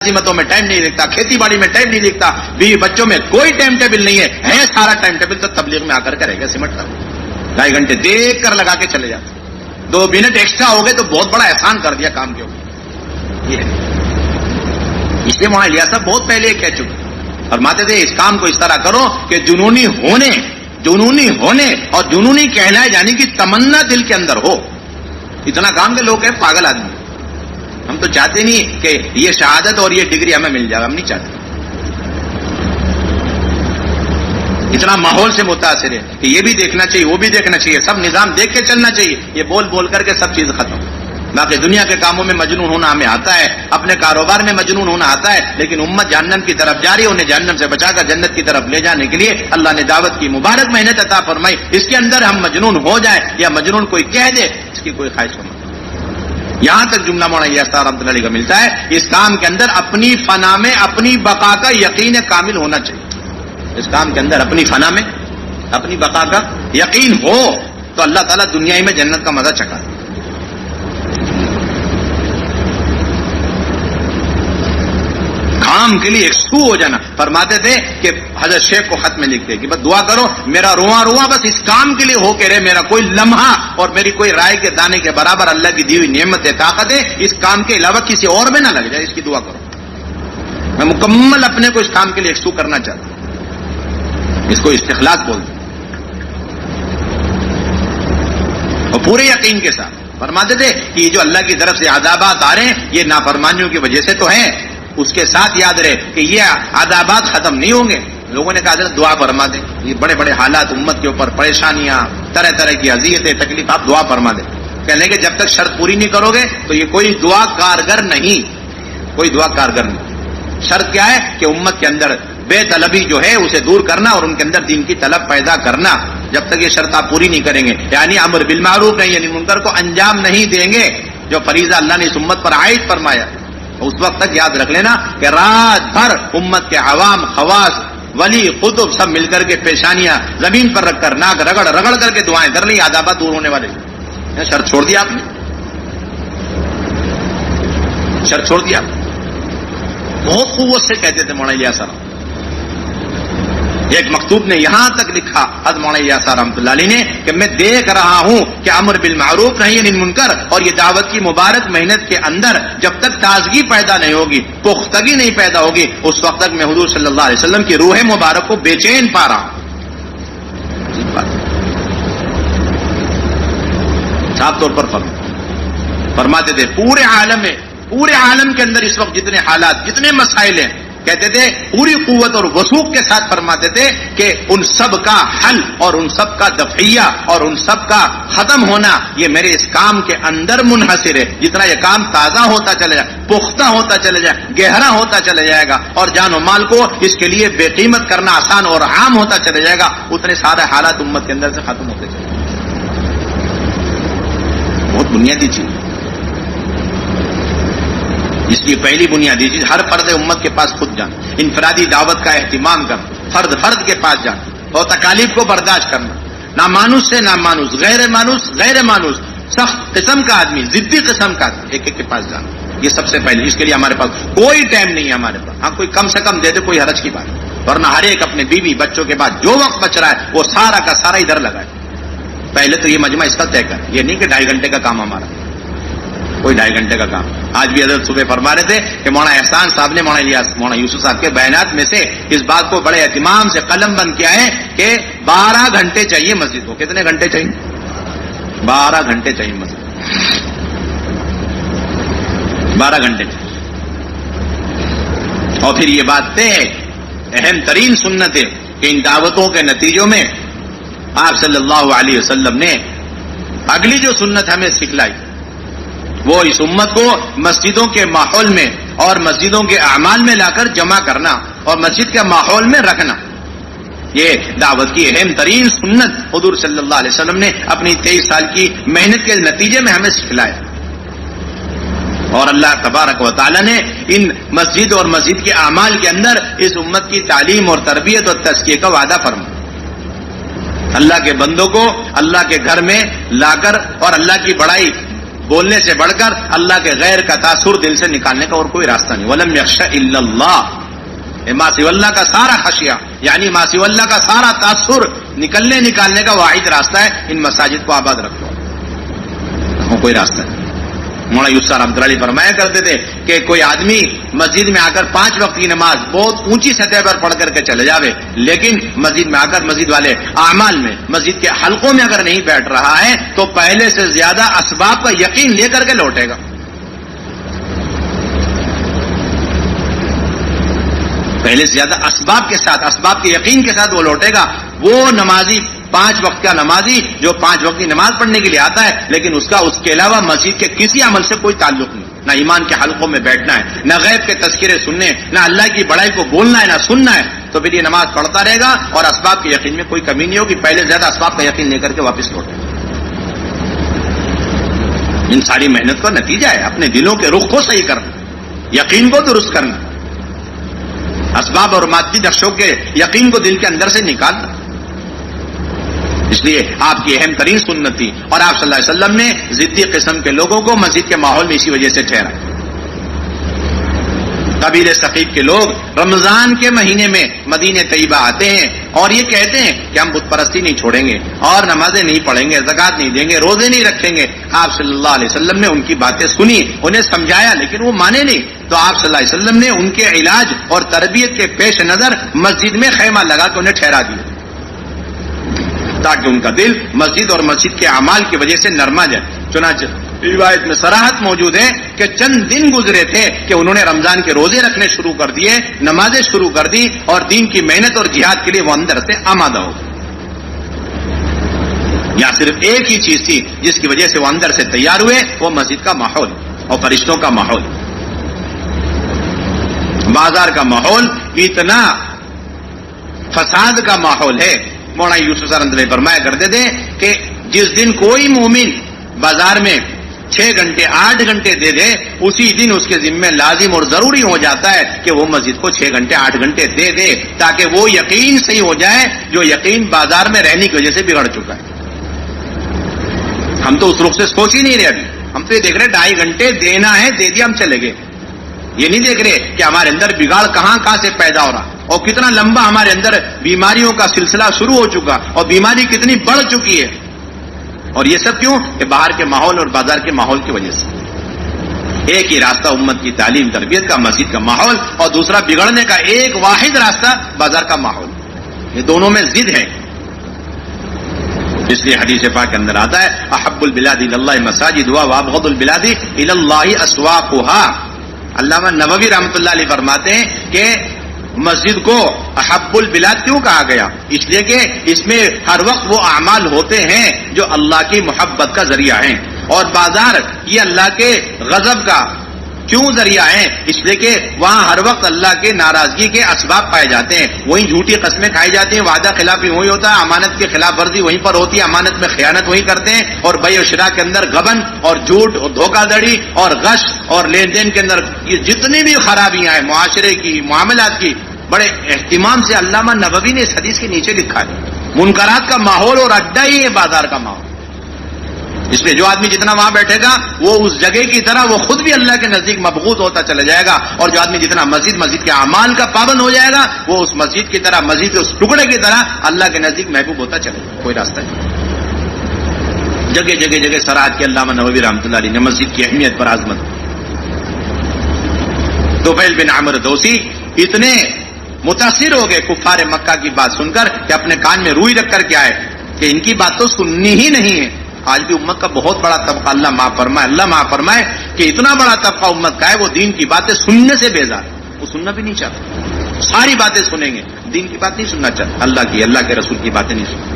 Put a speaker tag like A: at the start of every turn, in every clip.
A: ملازمتوں میں ٹائم نہیں لکھتا, کھیتی باڑی میں ٹائم نہیں لکھتا, بیوی بچوں میں کوئی ٹائم ٹیبل نہیں ہے سارا ٹائم ٹیبل تو تبلیغ میں آ کر کرے گا سمٹ کر 2.5 گھنٹے دیکھ کر لگا کے چلے جاتے, 2 منٹ ایکسٹرا ہو گئے تو بہت بڑا احسان کر دیا کام کے اوپر. یہ اس لیے مولانا الیاس صاحب بہت پہلے کہہ چکے, فرماتے تھے اس کام کو اس طرح کرو کہ جنونی ہونے اور جنونی کہلائے جانے کی تمنا دل کے اندر ہو. اتنا کام کے لوگ ہیں پاگل آدمی, ہم تو چاہتے نہیں کہ یہ شہادت اور یہ ڈگری ہمیں مل جائے, ہم نہیں چاہتے. اتنا ماحول سے متاثر ہے کہ یہ بھی دیکھنا چاہیے وہ بھی دیکھنا چاہیے, سب نظام دیکھ کے چلنا چاہیے. یہ بول کر کے سب چیز ختم. باقی دنیا کے کاموں میں مجنون ہونا ہمیں آتا ہے, اپنے کاروبار میں مجنون ہونا آتا ہے, لیکن امت جہنم کی طرف جا رہی ہے, انہیں جہنم سے بچا کر جنت کی طرف لے جانے کے لیے اللہ نے دعوت کی مبارک محنت عطا فرمائی. اس کے اندر ہم مجنون ہو جائے یا مجنون کوئی کہہ دے, اس کی کوئی خواہش نہیں. یہاں تک جملہ مولانا الیاس صاحب رحمۃ اللہ علیہ کا ملتا ہے, اس کام کے اندر اپنی فنا میں اپنی بقا کا یقین کامل ہونا چاہیے. اس کام کے اندر اپنی فنا میں اپنی بقا کا یقین ہو تو اللہ تعالیٰ دنیا میں جنت کا مزہ چکھا. کام کے لیے یکسو ہو جانا. فرماتے تھے کہ حضرت شیخ کو خط میں لکھتے کہ بس دعا کرو میرا رواں بس اس کام کے لیے ہو کے رہے, میرا کوئی لمحہ اور میری کوئی رائے کے دانے کے برابر اللہ کی دی ہوئی نعمت طاقت ہے اس کام کے علاوہ کسی اور میں نہ لگ جائے, اس کی دعا کرو. میں مکمل اپنے کو اس کام کے لیے یکسو کرنا چاہتا ہوں, اس کو استخلاص بولتے ہیں, اور پورے یقین کے ساتھ. فرماتے تھے کہ یہ جو اللہ کی طرف سے عذابات آ رہے ہیں یہ نافرمانیوں کی وجہ سے تو ہیں, اس کے ساتھ یاد رہے کہ یہ عذابات ختم نہیں ہوں گے. لوگوں نے کہا حضرت دعا فرما دیں, یہ بڑے بڑے حالات امت کے اوپر, پریشانیاں, طرح طرح کی اذیتیں, تکلیف, آپ دعا فرما دیں. کہنے کہ جب تک شرط پوری نہیں کرو گے تو یہ کوئی دعا کارگر نہیں, کوئی دعا کارگر نہیں. شرط کیا ہے کہ امت کے اندر بے طلبی جو ہے اسے دور کرنا اور ان کے اندر دین کی طلب پیدا کرنا. جب تک یہ شرط آپ پوری نہیں کریں گے, یعنی امر بالمعروف نہیں یعنی منکر کو انجام نہیں دیں گے جو فریضہ اللہ نے اس امت پر عائد فرمایا, اس وقت تک یاد رکھ لینا کہ رات بھر امت کے عوام, خواص, ولی, قطب سب مل کر کے پیشانیاں زمین پر رکھ کر ناک رگڑ کر کے دعائیں کر لی, عذابات دور ہونے والے. شرط چھوڑ دیا آپ نے, شرط چھوڑ دیا. بہت قوت سے کہتے تھے مولانا الیاس صاحب. ایک مکتوب نے یہاں تک لکھا حضرت مولانا الیاس صاحب رحمۃ اللہ علیہ نے کہ میں دیکھ رہا ہوں کہ امر بالمعروف نہی عن المنکر اور یہ دعوت کی مبارک محنت کے اندر جب تک تازگی پیدا نہیں ہوگی, پختگی نہیں پیدا ہوگی, اس وقت تک میں حضور صلی اللہ علیہ وسلم کی روح مبارک کو بے چین پا رہا ہوں. صاف طور پر فرماتے تھے پورے عالم کے اندر اس وقت جتنے حالات, جتنے مسائل ہیں, کہتے تھے پوری قوت اور وثوق کے ساتھ فرماتے تھے کہ ان سب کا حل اور ان سب کا دفعیہ اور ان سب کا ختم ہونا یہ میرے اس کام کے اندر منحصر ہے. جتنا یہ کام تازہ ہوتا چلے جائے, پختہ ہوتا چلے جائے, گہرا ہوتا چلے جائے گا اور جان و مال کو اس کے لیے بے قیمت کرنا آسان اور عام ہوتا چلے جائے گا, اتنے سارے حالات امت کے اندر سے ختم ہوتے چلے جائیں. بہت بنیادی چیز. اس کی پہلی بنیادی چیز ہر فرد امت کے پاس خود جانا, انفرادی دعوت کا اہتمام کرنا, فرد کے پاس جانا اور تکالیف کو برداشت کرنا, نامانوس سے نامانوس, غیر مانوس, سخت قسم کا آدمی, ضدی قسم کا آدمی, ایک کے پاس جانا. یہ سب سے پہلے. اس کے لیے ہمارے پاس کوئی ٹائم نہیں ہے ہمارے پاس. ہاں کوئی کم سے کم دے دے, کوئی حرج کی بات, ورنہ ہر ایک اپنے بیوی بچوں کے بعد جو وقت بچ رہا ہے وہ سارا کا سارا ادھر لگائے. پہلے تو یہ مجمع اس کا طے کر, یہ نہیں کہ 2.5 گھنٹے کا کام ہمارا, کوئی 2.5 گھنٹے کا کام. آج بھی حضرت صبح فرما رہے تھے کہ مولانا احسان صاحب نے مولانا یوسف صاحب کے بیانات میں سے اس بات کو بڑے اہتمام سے قلم بند کیا ہے کہ 12 گھنٹے چاہیے مسجد کو. کتنے گھنٹے چاہیے؟ 12 گھنٹے چاہیے مسجد, 12 گھنٹے چاہیے. اور پھر یہ بات طے ہے, اہم ترین سنت ہے کہ ان دعوتوں کے نتیجوں میں آپ صلی اللہ علیہ وسلم نے اگلی جو سنت ہمیں سکھلائی وہ اس امت کو مسجدوں کے ماحول میں اور مسجدوں کے اعمال میں لا کر جمع کرنا اور مسجد کے ماحول میں رکھنا. یہ دعوت کی اہم ترین سنت حضور صلی اللہ علیہ وسلم نے اپنی 23 سال کی محنت کے نتیجے میں ہمیں سکھلایا. اور اللہ تبارک و تعالی نے ان مسجد اور مسجد کے اعمال کے اندر اس امت کی تعلیم اور تربیت اور تزکیے کا وعدہ فرمایا. اللہ کے بندوں کو اللہ کے گھر میں لا کر اور اللہ کی بڑائی بولنے سے بڑھ کر اللہ کے غیر کا تاثر دل سے نکالنے کا اور کوئی راستہ نہیں. وَلَمْ يَخْشَ إِلَّا اللَّهِ، ما سوى اللہ کا سارا خشیہ یعنی ما سوى اللہ کا سارا تاثر نکالنے کا واحد راستہ ہے ان مساجد کو آباد رکھو، کوئی راستہ نہیں. مولانا یوسف رحمۃ اللہ علیہ فرمایا کرتے تھے کہ کوئی آدمی مسجد میں آ کر 5 وقت کی نماز بہت اونچی سطح پر پڑھ کر کے چلے جاوے، لیکن مسجد میں آ کر مسجد والے اعمال میں مسجد کے حلقوں میں اگر نہیں بیٹھ رہا ہے تو پہلے سے زیادہ اسباب کا یقین لے کر کے لوٹے گا. پہلے سے زیادہ اسباب کے ساتھ، اسباب کے یقین کے ساتھ وہ لوٹے گا. وہ نمازی 5 وقت کا نمازی جو 5 وقت کی نماز پڑھنے کے لیے آتا ہے لیکن اس کے علاوہ مسجد کے کسی عمل سے کوئی تعلق نہیں، نہ ایمان کے حلقوں میں بیٹھنا ہے، نہ غیب کے تذکرے سننے، نہ اللہ کی بڑائی کو بولنا ہے، نہ سننا ہے، تو پھر یہ نماز پڑھتا رہے گا اور اسباب کے یقین میں کوئی کمی نہیں ہوگی. پہلے زیادہ اسباب کا یقین لے کر کے واپس لوٹے گا. ان ساری محنت کا نتیجہ ہے اپنے دلوں کے رخ کو صحیح کرنا، یقین کو درست کرنا، اسباب اور مادی نقشوں کے یقین کو دل کے اندر سے نکالنا. اس لیے آپ کی اہم ترین سنت تھی اور آپ صلی اللہ علیہ وسلم نے ضدی قسم کے لوگوں کو مسجد کے ماحول میں اسی وجہ سے ٹھہرا. قبیلے ثقیف کے لوگ رمضان کے مہینے میں مدینہ طیبہ آتے ہیں اور یہ کہتے ہیں کہ ہم بت پرستی نہیں چھوڑیں گے اور نمازیں نہیں پڑھیں گے، زکوٰۃ نہیں دیں گے، روزے نہیں رکھیں گے. آپ صلی اللہ علیہ وسلم نے ان کی باتیں سنی، انہیں سمجھایا، لیکن وہ مانے نہیں. تو آپ صلی اللہ علیہ وسلم نے ان کے علاج اور تربیت کے پیش نظر مسجد میں خیمہ لگا کے انہیں ٹھہرا دیا تاکہ ان کا دل مسجد اور مسجد کے اعمال کی وجہ سے نرما جائے. چنانچہ روایت میں صراحت موجود ہے کہ چند دن گزرے تھے کہ انہوں نے رمضان کے روزے رکھنے شروع کر دیے، نمازیں شروع کر دی اور دین کی محنت اور جہاد کے لیے وہ اندر سے آمادہ ہو گئے. یہاں صرف ایک ہی چیز تھی جس کی وجہ سے وہ اندر سے تیار ہوئے، وہ مسجد کا ماحول اور فرشتوں کا ماحول. بازار کا ماحول اتنا فساد کا ماحول ہے. مولانا یوسف رحمۃ اللہ فرمایا کرتے تھے کہ جس دن کوئی مومن بازار میں 6 گھنٹے 8 گھنٹے دے دے، اسی دن اس کے ذمہ لازم اور ضروری ہو جاتا ہے کہ وہ مسجد کو 6 گھنٹے 8 گھنٹے دے دے تاکہ وہ یقین صحیح ہو جائے جو یقین بازار میں رہنے کی وجہ سے بگڑ چکا ہے. ہم تو اس رخ سے سوچ ہی نہیں رہے. ابھی ہم تو یہ دیکھ رہے 2.5 گھنٹے دینا ہے، دے دیا، ہم چلے گئے. یہ نہیں دیکھ رہے کہ ہمارے اندر بگاڑ کہاں سے پیدا ہو رہا اور کتنا لمبا ہمارے اندر بیماریوں کا سلسلہ شروع ہو چکا اور بیماری کتنی بڑھ چکی ہے. اور یہ سب کیوں؟ کہ باہر کے ماحول اور بازار کے ماحول کی وجہ سے. ایک ہی راستہ امت کی تعلیم تربیت کا، مسجد کا ماحول، اور دوسرا بگڑنے کا ایک واحد راستہ بازار کا ماحول. یہ دونوں میں ضد ہے. اس لیے حدیث پاک کے اندر آتا ہے احب البلاد الی اللہ مساجدها وابغض البلاد الی اللہ اسواقها. علامہ نووی رحمۃ اللہ علیہ فرماتے ہیں کہ مسجد کو احب البلاد کیوں کہا گیا؟ اس لیے کہ اس میں ہر وقت وہ اعمال ہوتے ہیں جو اللہ کی محبت کا ذریعہ ہیں، اور بازار یہ اللہ کے غضب کا کیوں ذریعہ ہیں؟ اس لیے کہ وہاں ہر وقت اللہ کے ناراضگی کے اسباب پائے جاتے ہیں. وہیں جھوٹی قسمیں کھائی جاتی ہیں، وعدہ خلافی وہی ہوتا ہے، امانت کی خلاف ورزی وہیں پر ہوتی ہے، امانت میں خیانت وہی کرتے ہیں، اور بیع و شراء کے اندر غبن اور جھوٹ اور دھوکہ دڑی اور غش اور لین دین کے اندر یہ جتنی بھی خرابیاں ہیں معاشرے کی، معاملات کی، بڑے اہتمام سے علامہ نووی نے اس حدیث کے نیچے لکھا ہے. منکرات کا ماحول اور اڈا ہی ہے بازار کا ماحول. اس لیے جو آدمی جتنا وہاں بیٹھے گا وہ اس جگہ کی طرح وہ خود بھی اللہ کے نزدیک مبغوض ہوتا چلا جائے گا، اور جو آدمی جتنا مسجد کے اعمال کا پابند ہو جائے گا وہ اس مسجد کی طرح، مسجد کے اس ٹکڑے کی طرح اللہ کے نزدیک محبوب ہوتا چلے گا. کوئی راستہ نہیں. جگہ جگہ جگہ صراحت کی علامہ نووی رحمۃ اللہ علیہ نے مسجد کی اہمیت پر عظمت. طفیل بن عمرو دوسی اتنے متاثر ہو گئے کفار مکہ کی بات سن کر کہ اپنے کان میں روئی رکھ کر کے آئے کہ ان کی بات تو سننی ہی نہیں ہے. آج بھی امت کا بہت بڑا طبقہ، اللہ معاف فرمائے کہ اتنا بڑا طبقہ امت کا ہے وہ دین کی باتیں سننے سے بیزار، وہ سننا بھی نہیں چاہتا. ساری باتیں سنیں گے، دین کی بات نہیں سننا چاہتا، اللہ کے رسول کی باتیں نہیں سننا.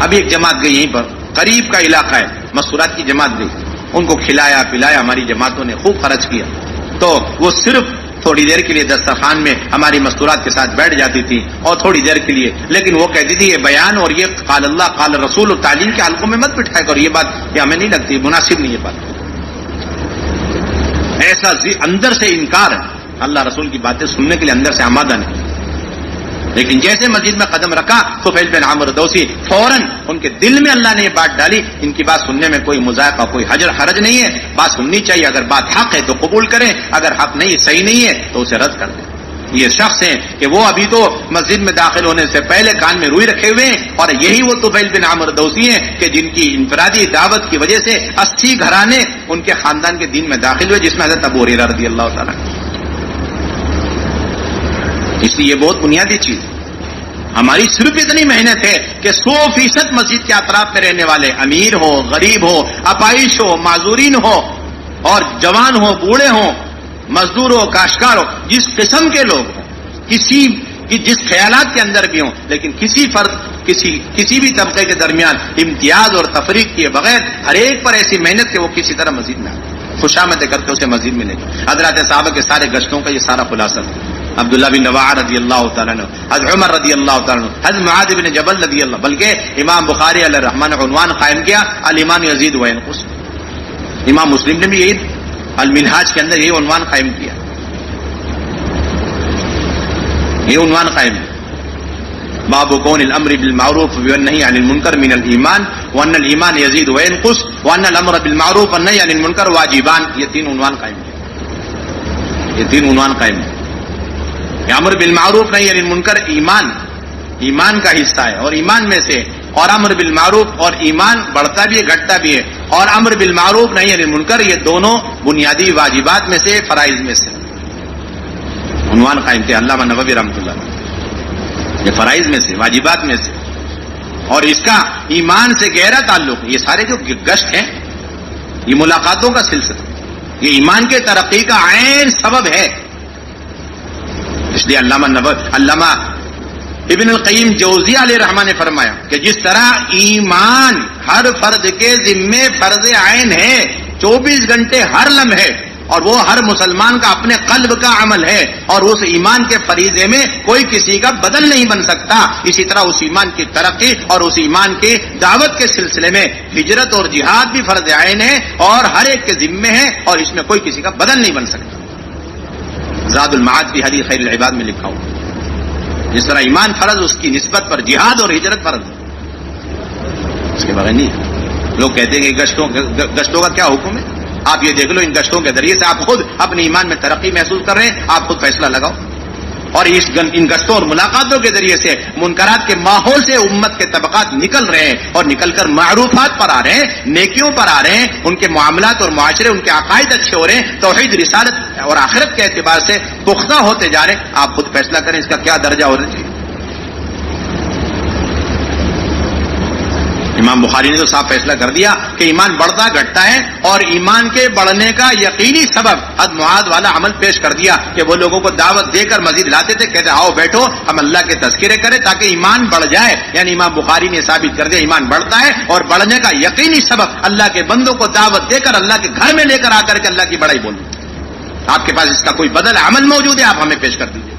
A: ابھی ایک جماعت گئی یہیں پر، قریب کا علاقہ ہے، مستورات کی جماعت گئی، ان کو کھلایا پلایا ہماری جماعتوں نے، خوب خرچ کیا. تو وہ صرف تھوڑی دیر کے لیے دسترخوان میں ہماری مستورات کے ساتھ بیٹھ جاتی تھی اور تھوڑی دیر کے لیے، لیکن وہ کہتی تھی یہ بیان اور یہ قال اللہ قال رسول اور تعلیم کے حلقوں میں مت بٹھایا کرو، یہ بات یہ ہمیں نہیں لگتی، مناسب نہیں یہ بات. ایسا اندر سے انکار ہے، اللہ رسول کی باتیں سننے کے لیے اندر سے آمادہ نہیں. لیکن جیسے مسجد میں قدم رکھا طفیل بن عامر دوسی فوراً ان کے دل میں اللہ نے یہ بات ڈالی، ان کی بات سننے میں کوئی مذائقہ کوئی حرج نہیں ہے، بات سننی چاہیے، اگر بات حق ہے تو قبول کریں، اگر حق نہیں صحیح نہیں ہے تو اسے رد کر دیں۔ یہ شخص ہیں کہ وہ ابھی تو مسجد میں داخل ہونے سے پہلے کان میں روئی رکھے ہوئے ہیں، اور یہی وہ طفیل بن عامر دوسی ہیں کہ جن کی انفرادی دعوت کی وجہ سے 80 گھرانے ان کے خاندان کے دین میں داخل ہوئے، جس میں حضرت ابو ہریرہ رضی اللہ تعالیٰ۔ اس لیے یہ بہت بنیادی چیز ہے۔ ہماری صرف اتنی محنت ہے کہ 100% مسجد کے اطراف میں رہنے والے امیر ہو، غریب ہو، اپائش ہو، معذورین ہو، اور جوان ہو، بوڑھے ہوں، مزدور ہو، کاشتکار ہو، جس قسم کے لوگ ہوں، جس خیالات کے اندر بھی ہوں، لیکن کسی فرد کسی بھی طبقے کے درمیان امتیاز اور تفریق کیے بغیر ہر ایک پر ایسی محنت کہ وہ کسی طرح مسجد میں آئے، خوشامدیں کرتے اسے مسجد میں لے جائے۔ حضرات صحابہ کے سارے گشتوں کا یہ سارا خلاصہ ہے۔ عبداللہ بن رواحہ رضی اللہ تعالیٰ عنہ، حضرت عمر رضی اللہ تعالیٰ عنہ، حضرت معاذ بن جبل رضی اللہ، بلکہ امام بخاری علیہ الرحمٰن نے عنوان قائم کیا الایمان یزید و ینقص۔ امام مسلم نے بھی یہی المنہاج کے اندر یہی عنوان قائم کیا، یہ عنوان قائم ہے، باب کون الامر بالمعروف والنہی عن المنکر من الایمان وان الایمان یزید و ینقص وان الامر بالمعروف والنہی عن المنکر واجبان۔ یہ تین عنوان قائم ہے، یہ تین عنوان قائم ہے۔ امر بالمعروف نہیں عن المنکر ایمان کا حصہ ہے، اور ایمان میں سے، اور امر بالمعروف، اور ایمان بڑھتا بھی ہے گھٹتا بھی ہے، اور امر بالمعروف نہیں عن المنکر، یہ دونوں بنیادی واجبات میں سے، فرائض میں سے عنوان قائم کیا علامہ نووی رحمۃ اللہ علیہ۔ یہ فرائض میں سے، واجبات میں سے، اور اس کا ایمان سے گہرا تعلق ہے۔ یہ سارے جو گشت ہیں یہ ملاقاتوں کا سلسلہ، یہ ایمان کے ترقی کا عین سبب ہے۔ اس لیے علامہ ابن القیم جوزیہ علیہ رحمہ نے فرمایا کہ جس طرح ایمان ہر فرد کے ذمے فرض عین ہے، 24 گھنٹے ہر لمحے، اور وہ ہر مسلمان کا اپنے قلب کا عمل ہے، اور اس ایمان کے فریضے میں کوئی کسی کا بدل نہیں بن سکتا، اسی طرح اس ایمان کی ترقی اور اس ایمان کی دعوت کے سلسلے میں ہجرت اور جہاد بھی فرض عین ہے، اور ہر ایک کے ذمے ہے، اور اس میں کوئی کسی کا بدل نہیں بن سکتا۔ زاد المعاد فی حدیث خیر العباد میں لکھا ہوا، جس طرح ایمان فرض، اس کی نسبت پر جہاد اور ہجرت فرض، اس کے بغیر نہیں۔ لوگ کہتے ہیں کہ گشتوں کا کیا حکم ہے؟ آپ یہ دیکھ لو، ان گشتوں کے ذریعے سے آپ خود اپنے ایمان میں ترقی محسوس کر رہے ہیں، آپ خود فیصلہ لگاؤ۔ اور ان گشتوں اور ملاقاتوں کے ذریعے سے منکرات کے ماحول سے امت کے طبقات نکل رہے ہیں، اور نکل کر معروفات پر آ رہے ہیں، نیکیوں پر آ رہے ہیں، ان کے معاملات اور معاشرے، ان کے عقائد اچھے ہو رہے ہیں، توحید، رسالت اور آخرت کے اعتبار سے پختہ ہوتے جا رہے ہیں۔ آپ خود فیصلہ کریں اس کا کیا درجہ ہونا چاہیے۔ امام بخاری نے تو صاف فیصلہ کر دیا کہ ایمان بڑھتا گھٹتا ہے، اور ایمان کے بڑھنے کا یقینی سبب حد معاد والا عمل پیش کر دیا کہ وہ لوگوں کو دعوت دے کر مزید لاتے تھے، کہتے آؤ بیٹھو ہم اللہ کے تذکرے کریں تاکہ ایمان بڑھ جائے۔ یعنی امام بخاری نے ثابت کر دیا ایمان بڑھتا ہے، اور بڑھنے کا یقینی سبب اللہ کے بندوں کو دعوت دے کر اللہ کے گھر میں لے کر آ کر کے اللہ کی بڑائی بولنا۔ آپ کے پاس اس کا کوئی بدل عمل موجود ہے، آپ ہمیں پیش کر دیجیے۔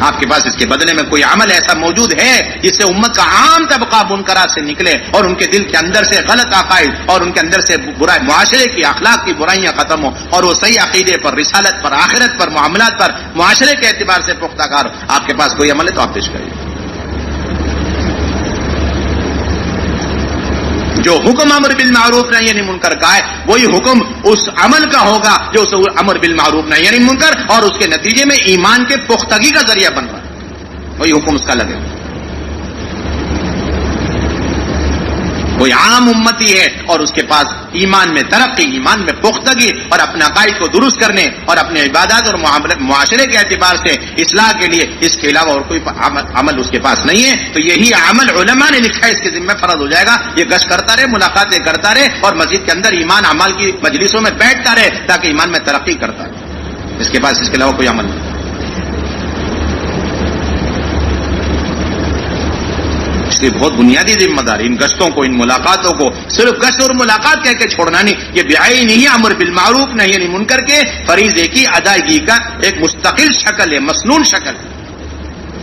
A: آپ کے پاس اس کے بدلے میں کوئی عمل ایسا موجود ہے جس سے امت کا عام طبقہ منکرات سے نکلے، اور ان کے دل کے اندر سے غلط عقائد اور ان کے اندر سے برائی، معاشرے کی اخلاق کی برائیاں ختم ہو، اور وہ صحیح عقیدے پر، رسالت پر، آخرت پر، معاملات پر، معاشرے کے اعتبار سے پختہ کار ہو۔ آپ کے پاس کوئی عمل ہے تو آپ پیش کریے۔ جو حکم امر بالمعروف نہیں یعنی منکر کا ہے، وہی حکم اس عمل کا ہوگا جو اس امر بالمعروف نہیں یعنی منکر، اور اس کے نتیجے میں ایمان کے پختگی کا ذریعہ بن رہا ہے، وہی حکم اس کا لگے۔ کوئی عام امتی ہے اور اس کے پاس ایمان میں ترقی، ایمان میں پختگی، اور اپنے عقائد کو درست کرنے اور اپنے عبادات اور معاشرے کے اعتبار سے اصلاح کے لیے اس کے علاوہ اور کوئی عمل اس کے پاس نہیں ہے، تو یہی عمل علماء نے لکھا ہے اس کے ذمہ فرض ہو جائے گا۔ یہ گشت کرتا رہے، ملاقاتیں کرتا رہے، اور مسجد کے اندر ایمان اعمال کی مجلسوں میں بیٹھتا رہے تاکہ ایمان میں ترقی کرتا رہے، اس کے پاس اس کے علاوہ کوئی عمل نہیں۔ اس لیے بہت بنیادی ذمہ داری ان گشتوں کو، ان ملاقاتوں کو صرف گشت اور ملاقات کہہ کے چھوڑنا نہیں، یہ بعین ہی امر بالمعروف نہیں یعنی منکر کے فریضے کی ادائیگی کا ایک مستقل شکل ہے، مسنون شکل ہے۔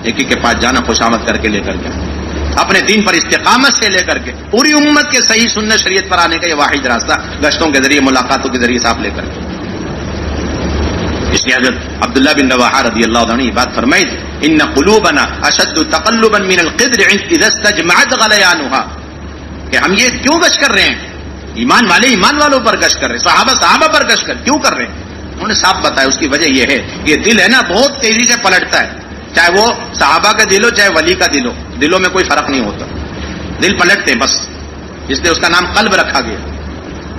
A: ایک کے پاس جانا، خوشامد کر کے لے کر کے، اپنے دین پر استقامت سے لے کر کے پوری امت کے صحیح سنت شریعت پر آنے کا یہ واحد راستہ گشتوں کے ذریعے، ملاقاتوں کے ذریعے صاحب لے کر کے۔ اس لیے حضرت عبداللہ بن رواحہ رضی اللہ عنہ یہ بات فرمائی تھی ان قلوبنا اشد تقلبا من القدر اذا استجمعت غلیانها، کہ ہم یہ کیوں گش کر رہے ہیں؟ ایمان والے ایمان والوں پر گش کر رہے ہیں، صحابہ پر گش کر کیوں کر رہے ہیں؟ انہوں نے صاف بتایا اس کی وجہ یہ ہے، یہ دل ہے نا بہت تیزی سے پلٹتا ہے، چاہے وہ صحابہ کا دل ہو چاہے ولی کا دل ہو، دلوں میں کوئی فرق نہیں ہوتا، دل پلٹتے ہیں بس، اس لیے اس کا نام قلب رکھا گیا۔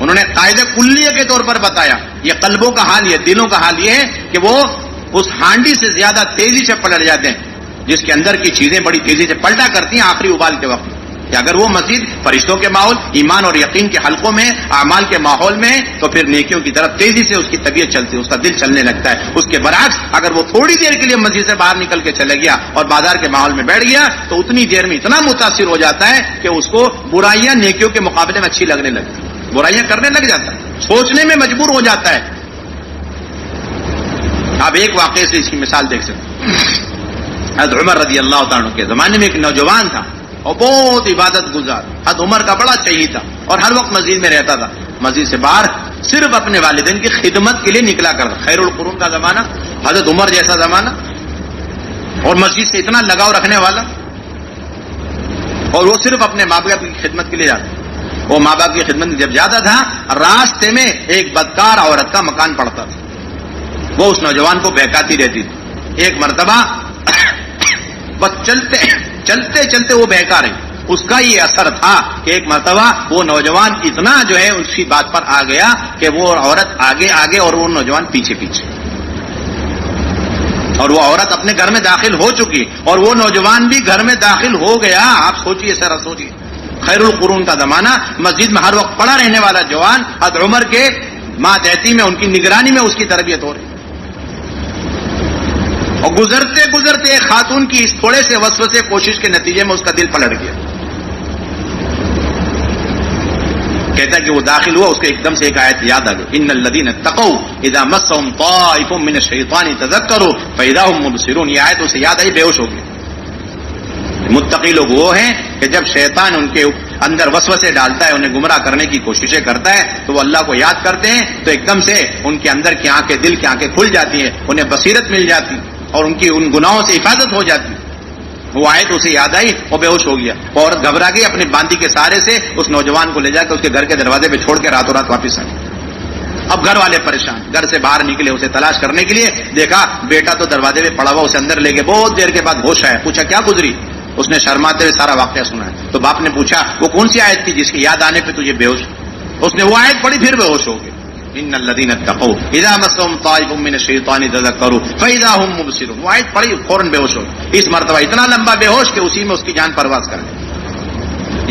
A: انہوں نے قاعدہ کلیہ کے طور پر بتایا یہ قلبوں کا حال، یہ دلوں کا حال یہ ہے کہ وہ اس ہانڈی سے زیادہ تیزی سے پلٹ جاتے ہیں، جس کے اندر کی چیزیں بڑی تیزی سے پلٹا کرتی ہیں آخری ابال کے وقت، کہ اگر وہ مزید فرشتوں کے ماحول، ایمان اور یقین کے حلقوں میں، اعمال کے ماحول میں، تو پھر نیکیوں کی طرف تیزی سے اس کی طبیعت چلتی ہے، اس کا دل چلنے لگتا ہے۔ اس کے برعکس اگر وہ تھوڑی دیر کے لیے مسجد سے باہر نکل کے چلے گیا اور بازار کے ماحول میں بیٹھ گیا تو اتنی دیر میں اتنا متاثر ہو جاتا ہے کہ اس کو برائیاں نیکیوں کے مقابلے میں اچھی لگنے لگتی، برائیاں کرنے لگ جاتا ہے، سوچنے میں مجبور ہو جاتا ہے۔ آپ ایک واقعے سے اس کی مثال دیکھ سکتے ہیں۔ حضرت عمر رضی اللہ تعالیٰ عنہ کے زمانے میں ایک نوجوان تھا اور بہت عبادت گزار، حضرت عمر کا بڑا چہی تھا اور ہر وقت مسجد میں رہتا تھا، مسجد سے باہر صرف اپنے والدین کی خدمت کے لیے نکلا کرتا، خیر القرون کا زمانہ، حضرت عمر جیسا زمانہ، اور مسجد سے اتنا لگاؤ رکھنے والا، اور وہ صرف اپنے ماں باپ کی خدمت کے لیے جاتا۔ وہ ماں باپ کی خدمت جب جاتا تھا راستے میں ایک بدکار عورت کا مکان پڑتا تھا، وہ اس نوجوان کو بہکاتی رہتی تھی۔ ایک مرتبہ بس چلتے چلتے وہ بہکا رہی، اس کا یہ اثر تھا کہ ایک مرتبہ وہ نوجوان اتنا جو ہے اس کی بات پر آ گیا کہ وہ عورت آگے آگے اور وہ نوجوان پیچھے پیچھے، اور وہ عورت اپنے گھر میں داخل ہو چکی اور وہ نوجوان بھی گھر میں داخل ہو گیا۔ آپ سوچئے سر، سوچئے خیر القرون کا زمانہ، مسجد میں ہر وقت پڑا رہنے والا جوان، حضرت عمر کے ماتحتی میں ان کی نگرانی میں اس کی تربیت ہو رہی، اور گزرتے گزرتے ایک خاتون کی اس تھوڑے سے وسوسے کوشش کے نتیجے میں اس کا دل پلٹ گیا۔ کہتا ہے کہ وہ داخل ہوا، اس کو ایک دم سے ایک آیت یاد آ گئی، ان الذین اتقوا اذا مسهم طائف من الشیطان تذکروا فاذا هم مبصرون، یہ آیت اسے یاد آئی، بے ہوش ہو گیا۔ متقی لوگ وہ ہیں کہ جب شیطان ان کے اندر وسوسے ڈالتا ہے، انہیں گمراہ کرنے کی کوششیں کرتا ہے، تو وہ اللہ کو یاد کرتے ہیں تو ایک دم سے ان کے اندر کی آنکھیں، دل کی آنکھیں کھل جاتی ہیں، انہیں بصیرت مل جاتی اور ان کی ان گناہوں سے حفاظت ہو جاتی۔ وہ آیت اسے یاد آئی، وہ بے ہوش ہو گیا، وہ عورت گھبرا گئی، اپنے باندی کے سہارے سے اس نوجوان کو لے جا کے اس کے گھر کے دروازے پہ چھوڑ کے راتوں رات واپس آ گئی۔ اب گھر والے پریشان، گھر سے باہر نکلے اسے تلاش کرنے کے لیے، دیکھا بیٹا تو دروازے پہ پڑا ہوا، اسے اندر لے گئے، بہت دیر کے بعد ہوش آیا، پوچھا کیا گزری؟ اس نے شرماتے ہوئے سارا واقعہ سنا ہے۔ تو باپ نے پوچھا وہ کون سی آیت تھی جس کی یاد آنے پہ تجھے بے ہوش؟ اس نے وہ آیت پڑھی، پھر بے ہوش ہو گئے، ان الذین اتقوا اذا مسهم طائف من الشیطان تذکروا فاذا هم مبصرون، وہ آیت پڑھی فوراً بے ہوش ہو گئے۔ اس مرتبہ اتنا لمبا بے ہوش کہ اسی میں اس کی جان پرواز کر گئی،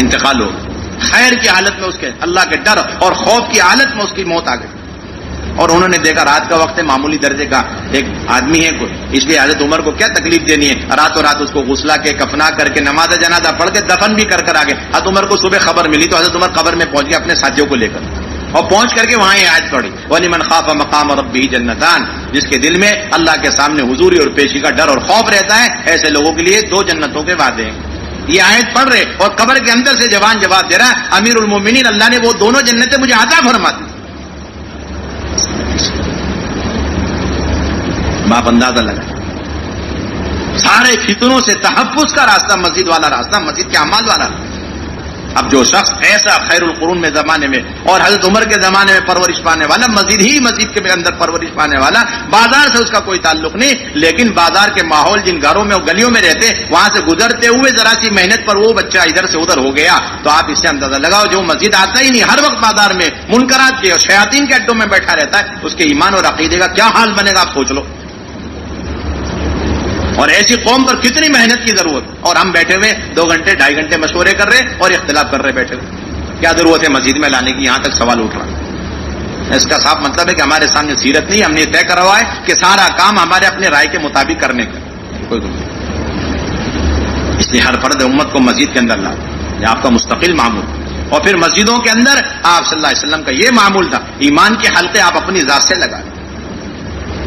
A: انتقال ہو گیا۔ خیر کی حالت میں اس کے اللہ کے ڈر اور خوف کی حالت میں اس کی موت آ گئی۔ اور انہوں نے دیکھا رات کا وقت ہے، معمولی درجے کا ایک آدمی ہے، اس لیے حضرت عمر کو کیا تکلیف دینی ہے، راتوں رات اس کو غسلا کے کفنا کر کے نماز جنازہ پڑھ کے دفن بھی کر آگے۔ حضرت عمر کو صبح خبر ملی تو حضرت عمر قبر میں پہنچ گئے اپنے ساتھیوں کو لے کر، اور پہنچ کر کے وہاں یہ آیت پڑھی، وَلِمَنْ خَافَ مَقَامَ رَبِّهِ جَنَّتَانِ، جس کے دل میں اللہ کے سامنے حضوری اور پیشی کا ڈر اور خوف رہتا ہے، ایسے لوگوں کے لیے 2 جنتوں کے وعدے ہیں۔ یہ آیت پڑھ رہے اور قبر کے اندر سے جوان جواب دے رہا ہے، امیر المومنین اللہ نے وہ دونوں جنتیں مجھے عطا فرما دی۔ باپ اندازہ لگا، سارے فتنوں سے تحفظ کا راستہ مسجد والا راستہ، مسجد کے اعمال والا۔ اب جو شخص ایسا خیر القرون میں زمانے میں اور حضرت عمر کے زمانے میں پرورش پانے والا، مسجد ہی مسجد کے اندر پرورش پانے والا، بازار سے اس کا کوئی تعلق نہیں، لیکن بازار کے ماحول جن گھروں میں گلیوں میں رہتے، وہاں سے گزرتے ہوئے ذرا سی محنت پر وہ بچہ ادھر سے ادھر ہو گیا، تو آپ اس سے اندازہ لگاؤ جو مسجد آتا ہی نہیں، ہر وقت بازار میں منکرات کے اور شیاطین کے اڈوں میں بیٹھا رہتا ہے، اس کے ایمان اور عقیدے کا کیا حال بنے گا آپ سوچ لو۔ اور ایسی قوم پر کتنی محنت کی ضرورت، اور ہم بیٹھے ہوئے 2 گھنٹے 2.5 گھنٹے مشورے کر رہے اور اختلاف کر رہے بیٹھے ہوئے، کیا ضرورت ہے مسجد میں لانے کی؟ یہاں تک سوال اٹھ رہا ہے۔ اس کا صاف مطلب ہے کہ ہمارے سامنے سیرت نہیں، ہم نے یہ طے کرا ہوا ہے کہ سارا کام ہمارے اپنے رائے کے مطابق کرنے کا کوئی ضرورت نہیں۔ اس لیے ہر فرد امت کو مسجد کے اندر لا، یہ آپ کا مستقل معمول۔ اور پھر مسجدوں کے اندر آپ صلی اللہ علیہ وسلم کا یہ معمول تھا، ایمان کے حلقے آپ اپنی ذات سے لگا لیں،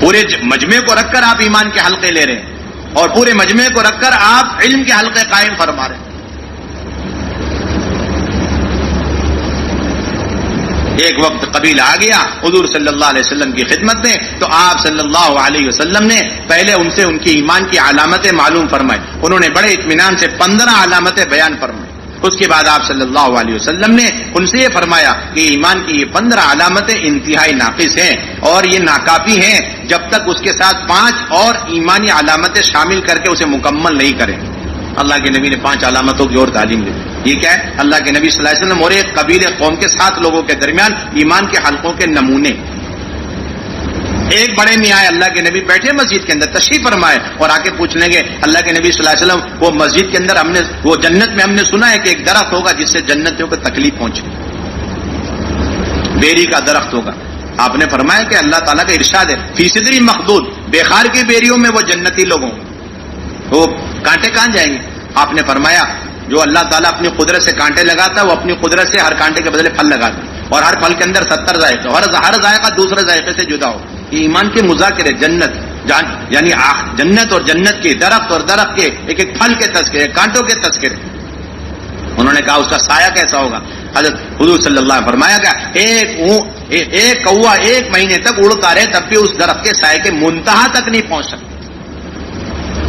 A: پورے مجمع کو رکھ کر آپ ایمان کے حلقے لے رہے ہیں، اور پورے مجمع کو رکھ کر آپ علم کے حلقے قائم فرما رہے ہیں۔ ایک وقت قبیلہ آ گیا حضور صلی اللہ علیہ وسلم کی خدمت میں، تو آپ صلی اللہ علیہ وسلم نے پہلے ان سے ان کی ایمان کی علامتیں معلوم فرمائی. انہوں نے بڑے اطمینان سے 15 علامتیں بیان فرمائی. اس کے بعد آپ صلی اللہ علیہ وسلم نے ان سے یہ فرمایا کہ ایمان کی یہ 15 علامتیں انتہائی ناقص ہیں اور یہ ناکافی ہیں جب تک اس کے ساتھ 5 اور ایمانی علامتیں شامل کر کے اسے مکمل نہیں کریں. اللہ کے نبی نے 5 علامتوں کی اور تعلیم دی. یہ کیا ہے؟ اللہ کے نبی صلی اللہ علیہ وسلم اور ایک قبیلے قوم کے 7 لوگوں کے درمیان ایمان کے حلقوں کے نمونے. ایک بڑے میاں اللہ کے نبی بیٹھے مسجد کے اندر تشریف فرمائے اور آ کے پوچھ لیں گے اللہ کے نبی صلی اللہ علیہ وسلم وہ مسجد کے اندر وہ جنت میں ہم نے سنا ہے کہ ایک درخت ہوگا جس سے جنتیوں کو تکلیف پہنچے، بیری کا درخت ہوگا. آپ نے فرمایا کہ اللہ تعالیٰ کا ارشاد ہے فی صدری مخدود، بیخار کی بیریوں میں وہ جنتی لوگوں وہ کانٹے کہاں جائیں گے. آپ نے فرمایا جو اللہ تعالیٰ اپنی قدرت سے کانٹے لگاتا ہے وہ اپنی قدرت سے ہر کانٹے کے بدلے پھل لگاتا ہے اور ہر پھل کے اندر 70 ذائقے، ہر ذائقہ دوسرے ذائقے سے جدا ہو. یہ ایمان کے مذاکرے جنت یعنی جنت اور جنت کے درخت اور درخت کے ایک ایک پھل کے تذکرے، کانٹوں کے تذکرے. انہوں نے کہا اس کا سایہ کیسا ہوگا. حضرت حضور صلی اللہ علیہ وسلم فرمایا گیا ایک کوا 1 مہینے تک اڑتا رہے تب بھی اس درخت کے سائے کے منتہا تک نہیں پہنچ سکتا.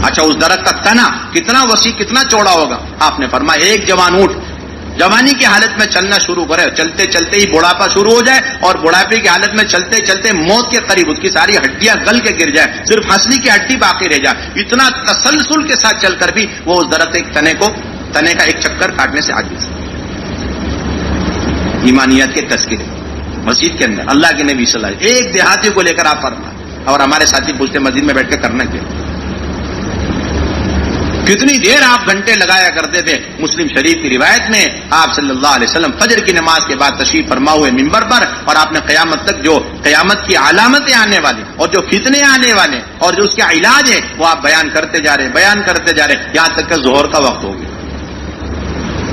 A: اچھا اس درخت کا تنا کتنا وسیع کتنا چوڑا ہوگا. آپ نے فرمایا ایک جوان اونٹ جوانی کی حالت میں چلنا شروع کرے، چلتے چلتے ہی بڑھاپا شروع ہو جائے اور بڑھاپے کی حالت میں چلتے چلتے موت کے قریب اس کی ساری ہڈیاں گل کے گر جائے، صرف ہنسلی کی ہڈی باقی رہ جائے، اتنا تسلسل کے ساتھ چل کر بھی وہ اس درخت ایک تنے کا ایک چکر کاٹنے سے عاجز. ایمانیات کے تذکرے مسجد کے اندر اللہ کے نبی صلی اللہ علیہ وسلم ایک دیہاتی کو لے کر آپ فرمائے اور ہمارے ساتھی پوچھتے مسجد میں بیٹھ کے کرنا کیا. کتنی دیر آپ گھنٹے لگایا کرتے تھے. مسلم شریف کی روایت میں آپ صلی اللہ علیہ وسلم فجر کی نماز کے بعد تشریف فرما ہوئے منبر پر اور آپ نے قیامت تک جو قیامت کی علامتیں آنے والی اور جو فتنے آنے والے اور جو اس کا علاج ہے وہ آپ بیان کرتے جا رہے یہاں تک کہ ظہر کا وقت ہو گیا.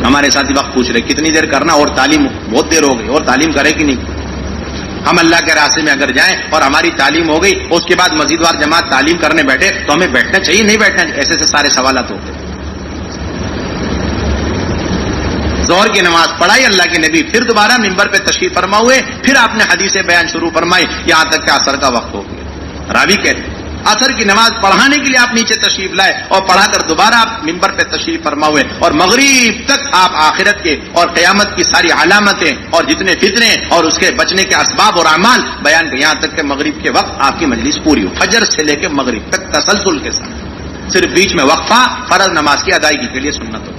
A: ہمارے ساتھی وقت پوچھ رہے کتنی دیر کرنا اور تعلیم بہت دیر ہو گئی اور تعلیم کرے کہ نہیں. ہم اللہ کے راستے میں اگر جائیں اور ہماری تعلیم ہو گئی اس کے بعد مسجد وار جماعت تعلیم کرنے بیٹھے تو ہمیں بیٹھنا چاہیے نہیں بیٹھنا چاہیے. ایسے سارے سوالات ہوتے. ظہر کی نماز پڑھائی اللہ کے نبی پھر دوبارہ منبر پہ تشریف فرما ہوئے پھر آپ نے حدیث بیان شروع فرمائی یہاں تک کہ عصر کا وقت ہو گیا. راوی کہتے عصر کی نماز پڑھانے کے لیے آپ نیچے تشریف لائے اور پڑھا کر دوبارہ آپ منبر پہ تشریف فرما ہوئے اور مغرب تک آپ آخرت کے اور قیامت کی ساری علامتیں اور جتنے فتنے اور اس کے بچنے کے اسباب اور اعمال بیان کر یہاں تک کہ مغرب کے وقت آپ کی مجلس پوری ہو. فجر سے لے کے مغرب تک تسلسل کے ساتھ، صرف بیچ میں وقفہ فرض نماز کی ادائیگی کے لیے سنت ہو.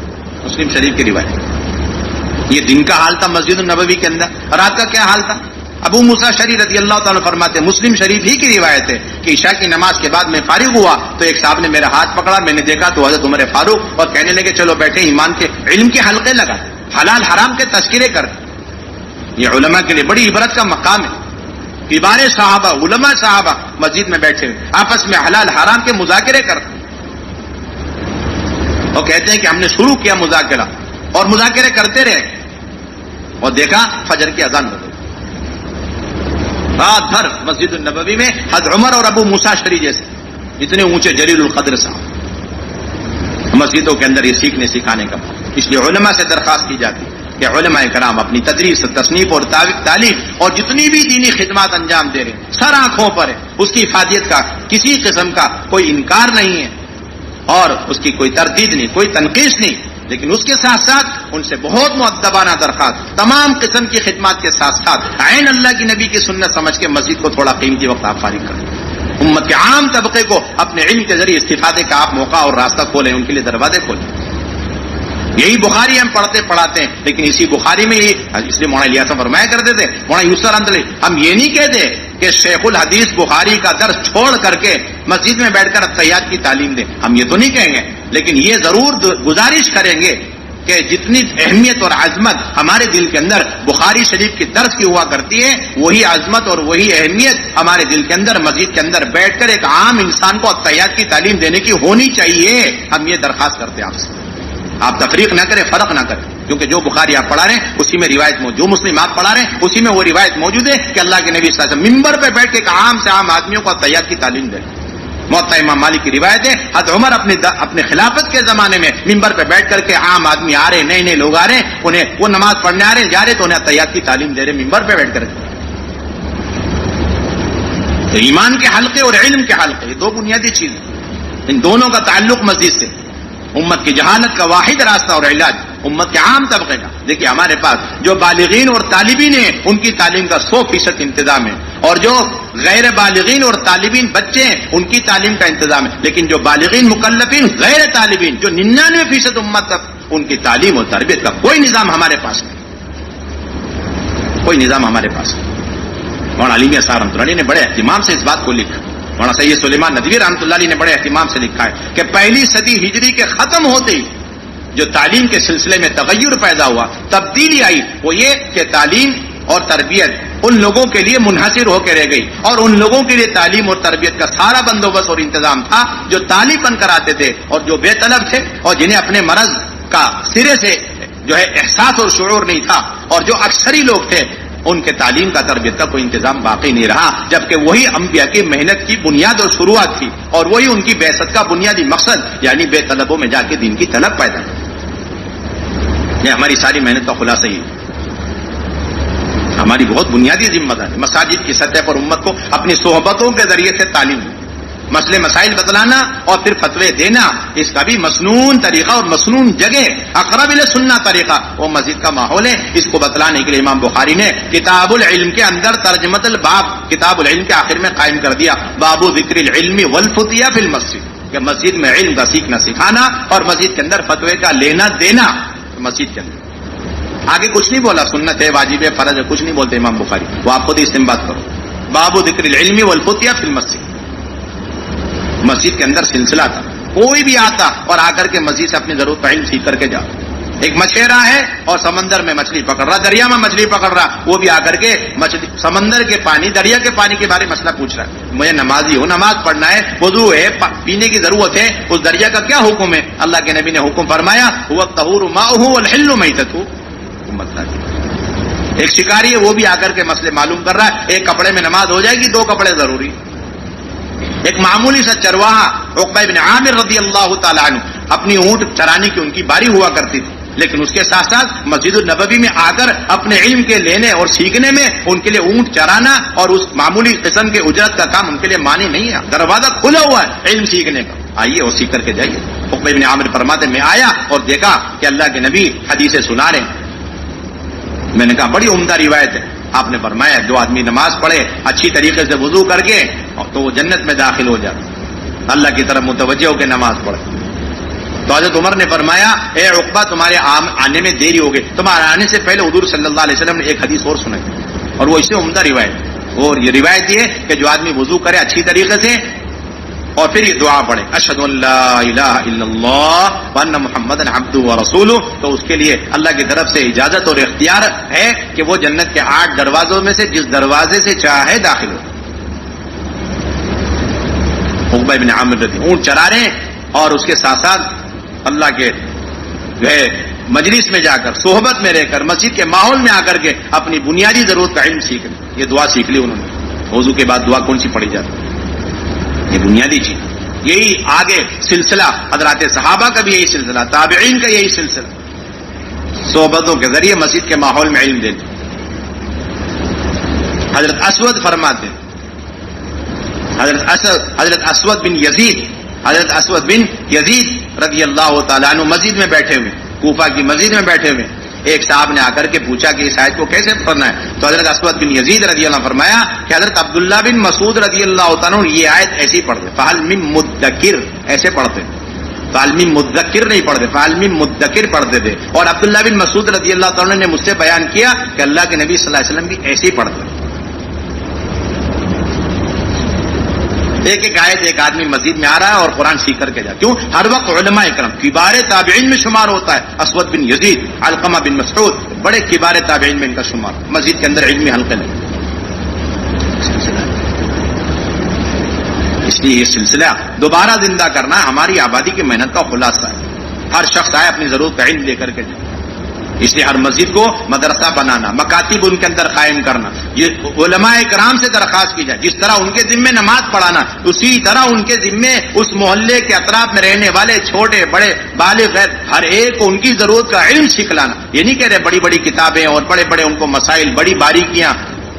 A: مسلم شریف کی روایت. یہ دن کا حال تھا مسجد النبوی کے اندر. رات کا کیا حال تھا؟ ابو موسیٰ شری رضی اللہ تعالیٰ فرماتے مسلم شریف ہی کی روایت ہے کہ عشاء کی نماز کے بعد میں فارغ ہوا تو ایک صاحب نے میرا ہاتھ پکڑا، میں نے دیکھا تو حضرت عمر فاروق اور کہنے لگے چلو بیٹھے ایمان کے علم کے حلقے لگا حلال حرام کے تذکرے کر. یہ علماء کے لیے بڑی عبرت کا مقام ہے. کبار صحابہ علماء صحابہ مسجد میں بیٹھے آپس میں حلال حرام کے مذاکرے کرتے اور کہتے ہیں کہ ہم نے شروع کیا مذاکرہ اور مذاکرے کرتے رہے اور دیکھا فجر کی اذان بدل. رات بھر مسجد النبوی میں حضرت عمر اور ابو موسیٰ شری جیسے اتنے اونچے جلیل القدر صاحب مسجدوں کے اندر یہ سیکھنے سکھانے کا. اس لیے علماء سے درخواست کی جاتی ہے کہ علماء کرام اپنی تدریس تصنیف اور تعلیم اور جتنی بھی دینی خدمات انجام دے رہے سر آنکھوں پر ہے. اس کی افادیت کا کسی قسم کا کوئی انکار نہیں ہے اور اس کی کوئی تردید نہیں، کوئی تنقیص نہیں، لیکن اس کے ساتھ ساتھ ان سے بہت مؤدبانہ درخواست تمام قسم کی خدمات کے ساتھ ساتھ عین اللہ کی نبی کی سنت سمجھ کے مسجد کو تھوڑا قیمتی وقت آپ فارغ کریں. امت کے عام طبقے کو اپنے علم کے ذریعے استفادے کا آپ موقع اور راستہ کھولیں، ان کے لیے دروازے کھولیں. یہی بخاری ہم پڑھتے پڑھاتے ہیں لیکن اسی بخاری میں ہی اس لیے مولانا الیاس فرمایا کرتے تھے مولانا یوسف رحمۃ اللہ ہم یہ نہیں کہتے کہ شیخ الحدیث بخاری کا درس چھوڑ کر کے مسجد میں بیٹھ کر التحیات کی تعلیم دیں، ہم یہ تو نہیں کہیں گے، لیکن یہ ضرور گزارش کریں گے کہ جتنی اہمیت اور عظمت ہمارے دل کے اندر بخاری شریف کی درس کی ہوا کرتی ہے وہی عظمت اور وہی اہمیت ہمارے دل کے اندر مسجد کے اندر بیٹھ کر ایک عام انسان کو التحیات کی تعلیم دینے کی ہونی چاہیے. ہم یہ درخواست کرتے ہیں آپ سے آپ تفریق نہ کریں، فرق نہ کریں، کیونکہ جو بخاری آپ پڑھا رہے ہیں اسی میں روایت موجود، جو مسلم آپ پڑھا رہے ہیں اسی میں وہ روایت موجود ہے کہ اللہ کے نبی صلی اللہ علیہ وسلم منبر پہ بیٹھ کے ایک عام سے عام آدمیوں کو التحیات کی تعلیم دیں. موطا امام مالک کی روایت ہے، حضرت عمر اپنے خلافت کے زمانے میں ممبر پہ بیٹھ کر کے عام آدمی آ رہے، نئے نئے لوگ آ رہے ہیں، انہیں وہ نماز پڑھنے آ رہے ہیں، جا رہے تو انہیں تحیات کی تعلیم دے رہے ممبر پہ بیٹھ کر کے. تو ایمان کے حلقے اور علم کے حلقے، یہ دو بنیادی چیزیں، ان دونوں کا تعلق مسجد سے. امت کی جہالت کا واحد راستہ اور علاج امت کے عام طبقے کا. دیکھیے ہمارے پاس جو بالغین اور طالبین ہیں ان کی تعلیم کا 100% انتظام ہے، اور جو غیر بالغین اور طالبین بچے ہیں ان کی تعلیم کا انتظام ہے. لیکن جو بالغین مکلفین غیر طالبین جو 99% امت تک، ان کی تعلیم اور تربیت کا کوئی نظام ہمارے پاس نہیں، کوئی نظام ہمارے پاس نہیں. مولانا علی میاں صاحب رحمۃ اللہ علیہ نے بڑے اہتمام سے اس بات کو لکھا. مولانا سید سلیمان ندوی رحمۃ اللہ علیہ نے بڑے اہتمام سے لکھا ہے کہ پہلی صدی ہجری کے ختم ہوتے ہی جو تعلیم کے سلسلے میں تغیر پیدا ہوا، تبدیلی آئی، وہ یہ کہ تعلیم اور تربیت ان لوگوں کے لیے منحصر ہو کے رہ گئی، اور ان لوگوں کے لیے تعلیم اور تربیت کا سارا بندوبست اور انتظام تھا جو طالب بن کر آتے تھے اور جو بے طلب تھے اور جنہیں اپنے مرض کا سرے سے جو ہے احساس اور شعور نہیں تھا، اور جو اکثری لوگ تھے ان کے تعلیم کا تربیت کا کوئی انتظام باقی نہیں رہا. جبکہ وہی انبیاء کی محنت کی بنیاد اور شروعات تھی، اور وہی ان کی بعثت کا بنیادی مقصد، یعنی بے طلبوں میں جا کے دین کی طلب پیدا کی. یہ ہماری ساری محنت کا خلاصہ ہی ہے. ہماری بہت بنیادی ذمہ داری مساجد کی سطح پر امت کو اپنی صحبتوں کے ذریعے سے تعلیم دی، مسئلے مسائل بتلانا اور پھر فتوے دینا، اس کا بھی مسنون طریقہ اور مسنون جگہ، اقرب الی سنہ طریقہ وہ مسجد کا ماحول ہے. اس کو بتلانے کے لیے امام بخاری نے کتاب العلم کے اندر ترجمۃ الباب کتاب العلم کے آخر میں قائم کر دیا، باب ذکر العلم والفتیہ فی المسجد، کہ مسجد میں علم کا سیکھنا سکھانا اور مسجد کے اندر فتوے کا لینا دینا. مسجد کے اندر آگے کچھ نہیں بولا، سنت ہے، واجب ہے، فرض ہے، کچھ نہیں بولتے امام بخاری، وہ آپ خود ہی استنباط کرو. باب ذکر العلم والفتیہ فی المسجد، مسجد کے اندر سلسلہ تھا، کوئی بھی آتا اور آ کر کے مسجد سے اپنی ضرورت کا علم سیکھ کر کے جا. ایک مچھیرا ہے اور سمندر میں مچھلی پکڑ رہا، دریا میں مچھلی پکڑ رہا، وہ بھی آ کر کے مچھلی سمندر کے پانی، دریا کے پانی کے بارے میں مسئلہ پوچھ رہا ہے. مجھے نمازی ہوں، نماز پڑھنا ہے، وضو ہے، پینے کی ضرورت ہے، اس دریا کا کیا حکم ہے؟ اللہ کے نبی نے حکم فرمایا هو الطهور ماؤه والحل میتته. ایک شکاری ہے، وہ بھی آ کر کے مسئلے معلوم کر رہا ہے، ایک کپڑے میں نماز ہو جائے گی، دو کپڑے ضروری. ایک معمولی سا چرواہا عقبہ بن عامر رضی اللہ تعالیٰ عنہ، اپنی اونٹ چرانے کی ان کی باری ہوا کرتی تھی، لیکن اس کے ساتھ ساتھ مسجد النبوی میں آ کر اپنے علم کے لینے اور سیکھنے میں ان کے لیے اونٹ چرانا اور اس معمولی قسم کے اجرت کا کام ان کے لیے مانی نہیں ہے. دروازہ کھلا ہوا ہے علم سیکھنے کا، آئیے اور سیکھ کر کے جائیے. عقبہ بن عامر فرماتے میں آیا اور دیکھا کہ اللہ کے نبی حدیثیں سنا رہے ہیں. میں نے کہا بڑی عمدہ روایت ہے. آپ نے فرمایا جو آدمی نماز پڑھے اچھی طریقے سے وضو کر کے تو وہ جنت میں داخل ہو جاتا، اللہ کی طرف متوجہ ہو کے نماز پڑھے. تو حضرت عمر نے فرمایا اے عقبہ تمہارے آنے میں دیری ہو گئی، تمہارے آنے سے پہلے حضور صلی اللہ علیہ وسلم نے ایک حدیث اور سنائی، اور وہ اس سے عمدہ روایت. اور یہ روایت یہ کہ جو آدمی وضو کرے اچھی طریقے سے اور پھر یہ دعا پڑھے اشہد ان لا الہ الا اللہ وان محمد عبدہ ورسولہ، تو اس کے لیے اللہ کی طرف سے اجازت اور اختیار ہے کہ وہ جنت کے 8 دروازوں میں سے جس دروازے سے چاہے داخل ہو. عقبہ بن عامر اونٹ چرا رہے ہیں اور اس کے ساتھ ساتھ اللہ کے جو ہے مجلس میں جا کر صحبت میں رہ کر مسجد کے ماحول میں آ کر کے اپنی بنیادی ضرورت کا علم سیکھ لی. یہ دعا سیکھ لی انہوں نے. وضو کے بعد دعا کون سی پڑھی جاتی ہے؟ یہ بنیادی چیز. یہی آگے سلسلہ حضرات صحابہ کا بھی یہی سلسلہ، تابعین کا یہی سلسلہ، صحبتوں کے ذریعے مسجد کے ماحول میں علم دینا. حضرت اسود فرماتے ہیں، حضرت اسود بن یزید رضی اللہ تعالیٰ عنہ مسجد میں بیٹھے ہوئے، کوفہ کی مسجد میں بیٹھے ہوئے. ایک صاحب نے آ کر کے پوچھا کہ اس آیت کو کیسے پڑھنا ہے، تو حضرت اسود بن یزید رضی اللہ عنہ فرمایا کہ حضرت عبداللہ بن مسعود رضی اللہ تعالیٰ عنہ یہ آیت ایسے ہی پڑھتے، فہل من مدکر ایسے پڑھتے، فہل من مدکر نہیں پڑھتے، فہل من مدکر پڑھتے تھے. اور عبداللہ بن مسعود رضی اللہ تعالیٰ عنہ نے مجھ سے بیان کیا کہ اللہ کے نبی صلی اللہ علیہ وسلم بھی ایسے ہی پڑھتے. ایک آیت ایک آدمی مسجد میں آ رہا ہے اور قرآن سیکھ کر کے جا. کیوں؟ ہر وقت علماء اکرام کبار تابعین میں شمار ہوتا ہے. اسود بن یزید، علقمہ بن مسعود بڑے کبار تابعین میں ان کا شمار. مسجد کے اندر علمی حلقے لگے. اس لیے یہ سلسلہ دوبارہ زندہ کرنا ہماری آبادی کی محنت کا خلاصہ ہے. ہر شخص آئے اپنی ضرورت کا علم لے کر کے جائے. اس لیے ہر مسجد کو مدرسہ بنانا، مکاتب ان کے اندر قائم کرنا، یہ علماء کرام سے درخواست کی جائے، جس طرح ان کے ذمے نماز پڑھانا اسی طرح ان کے ذمے اس محلے کے اطراف میں رہنے والے چھوٹے بڑے بالغ غیر ہر ایک کو ان کی ضرورت کا علم سکھلانا۔ یہ نہیں کہہ رہے بڑی بڑی کتابیں اور بڑے بڑے ان کو مسائل، بڑی باریکیاں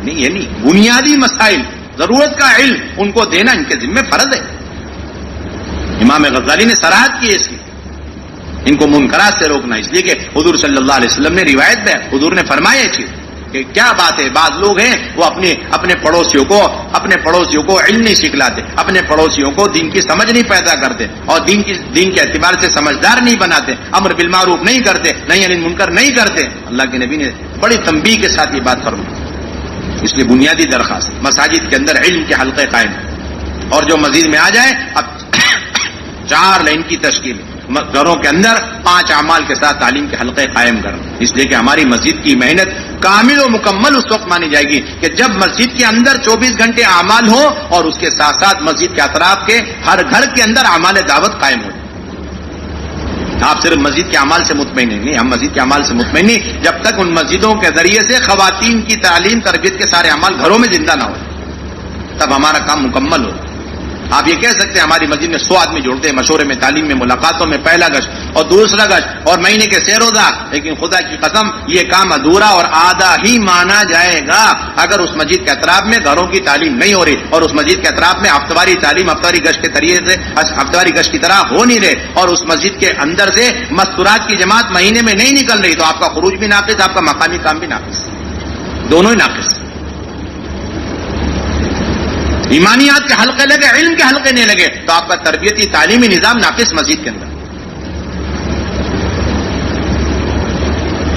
A: نہیں، یہ نہیں، بنیادی مسائل، ضرورت کا علم ان کو دینا ان کے ذمے فرض ہے۔ امام غزالی نے صراحت کی اس کی، ان کو منکرات سے روکنا، اس لیے کہ حضور صلی اللہ علیہ وسلم نے روایت میں حضور نے فرمایا چیز کہ کیا بات ہے، بعض لوگ ہیں وہ اپنے پڑوسیوں کو علم نہیں سکھلاتے، اپنے پڑوسیوں کو دین کی سمجھ نہیں پیدا کرتے اور دین کے اعتبار سے سمجھدار نہیں بناتے، امر بالمعروف نہیں کرتے، نہی عن المنکر نہیں کرتے۔ اللہ کے نبی نے بڑی تنبیہ کے ساتھ یہ بات فرمائی۔ اس لیے بنیادی درخواست مساجد کے اندر علم کے حلقے قائم، اور جو مزید میں آ جائے اب 4 لائن کی تشکیل، گھروں کے اندر 5 اعمال کے ساتھ تعلیم کے حلقے قائم کرنا، اس لیے کہ ہماری مسجد کی محنت کامل و مکمل اس وقت مانی جائے گی کہ جب مسجد کے اندر 24 گھنٹے اعمال ہو اور اس کے ساتھ ساتھ مسجد کے اطراف کے ہر گھر کے اندر اعمال دعوت قائم ہو۔ آپ صرف مسجد کے اعمال سے مطمئن نہیں، ہم مسجد کے اعمال سے مطمئن نہیں جب تک ان مسجدوں کے ذریعے سے خواتین کی تعلیم تربیت کے سارے اعمال گھروں میں زندہ نہ ہو، تب ہمارا کام مکمل ہو۔ آپ یہ کہہ سکتے ہیں ہماری مسجد میں 100 آدمی جڑتے ہیں مشورے میں، تعلیم میں، ملاقاتوں میں، پہلا گشت اور دوسرا گشت اور مہینے کے 6 روزہ، لیکن خدا کی قسم یہ کام ادھورا اور آدھا ہی مانا جائے گا اگر اس مسجد کے اطراف میں گھروں کی تعلیم نہیں ہو رہی اور اس مسجد کے اطراف میں ہفتواری تعلیم ہفتواری گشت کے طریقے سے ہفتواری گشت کی طرح ہو نہیں رہے اور اس مسجد کے اندر سے مستورات کی جماعت مہینے میں نہیں نکل رہی، تو آپ کا خروج بھی ناقص، آپ کا مقامی کام بھی ناقص، دونوں ہی ناقص۔ ایمانیات کے حلقے لگے، علم کے حلقے نہیں لگے تو آپ کا تربیتی تعلیمی نظام ناقص مسجد کے اندر۔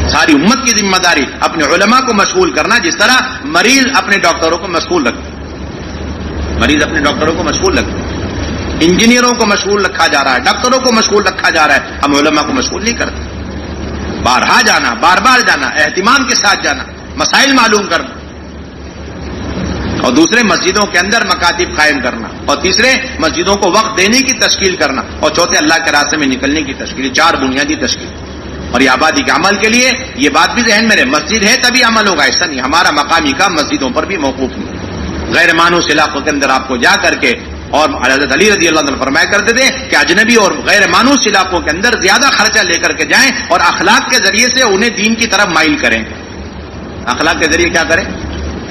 A: ساری امت کی ذمہ داری اپنے علماء کو مشغول کرنا، جس طرح مریض اپنے ڈاکٹروں کو مشغول رکھتا ہے، انجینئروں کو مشغول رکھا جا رہا ہے، ڈاکٹروں کو مشغول رکھا جا رہا ہے، ہم علماء کو مشغول نہیں کرتے۔ بارہا جانا، بار بار جانا، اہتمام کے ساتھ جانا، مسائل معلوم کرنا، اور دوسرے مسجدوں کے اندر مکاتب قائم کرنا، اور تیسرے مسجدوں کو وقت دینے کی تشکیل کرنا، اور چوتھے اللہ کے راستے میں نکلنے کی تشکیل۔ 4 بنیادی تشکیل، اور یہ آبادی کے عمل کے لیے یہ بات بھی ذہن میں رہے، مسجد ہے تبھی عمل ہوگا، ایسا نہیں، ہمارا مقامی کام مسجدوں پر بھی موقوف نہیں۔ غیر مانوس علاقوں کے اندر آپ کو جا کر کے، اور حضرت علی رضی اللہ عنہ فرمایا کرتے تھے کہ اجنبی اور غیر مانوس علاقوں کے اندر زیادہ خرچہ لے کر کے جائیں اور اخلاق کے ذریعے سے انہیں دین کی طرف مائل کریں۔ اخلاق کے ذریعے کیا کریں؟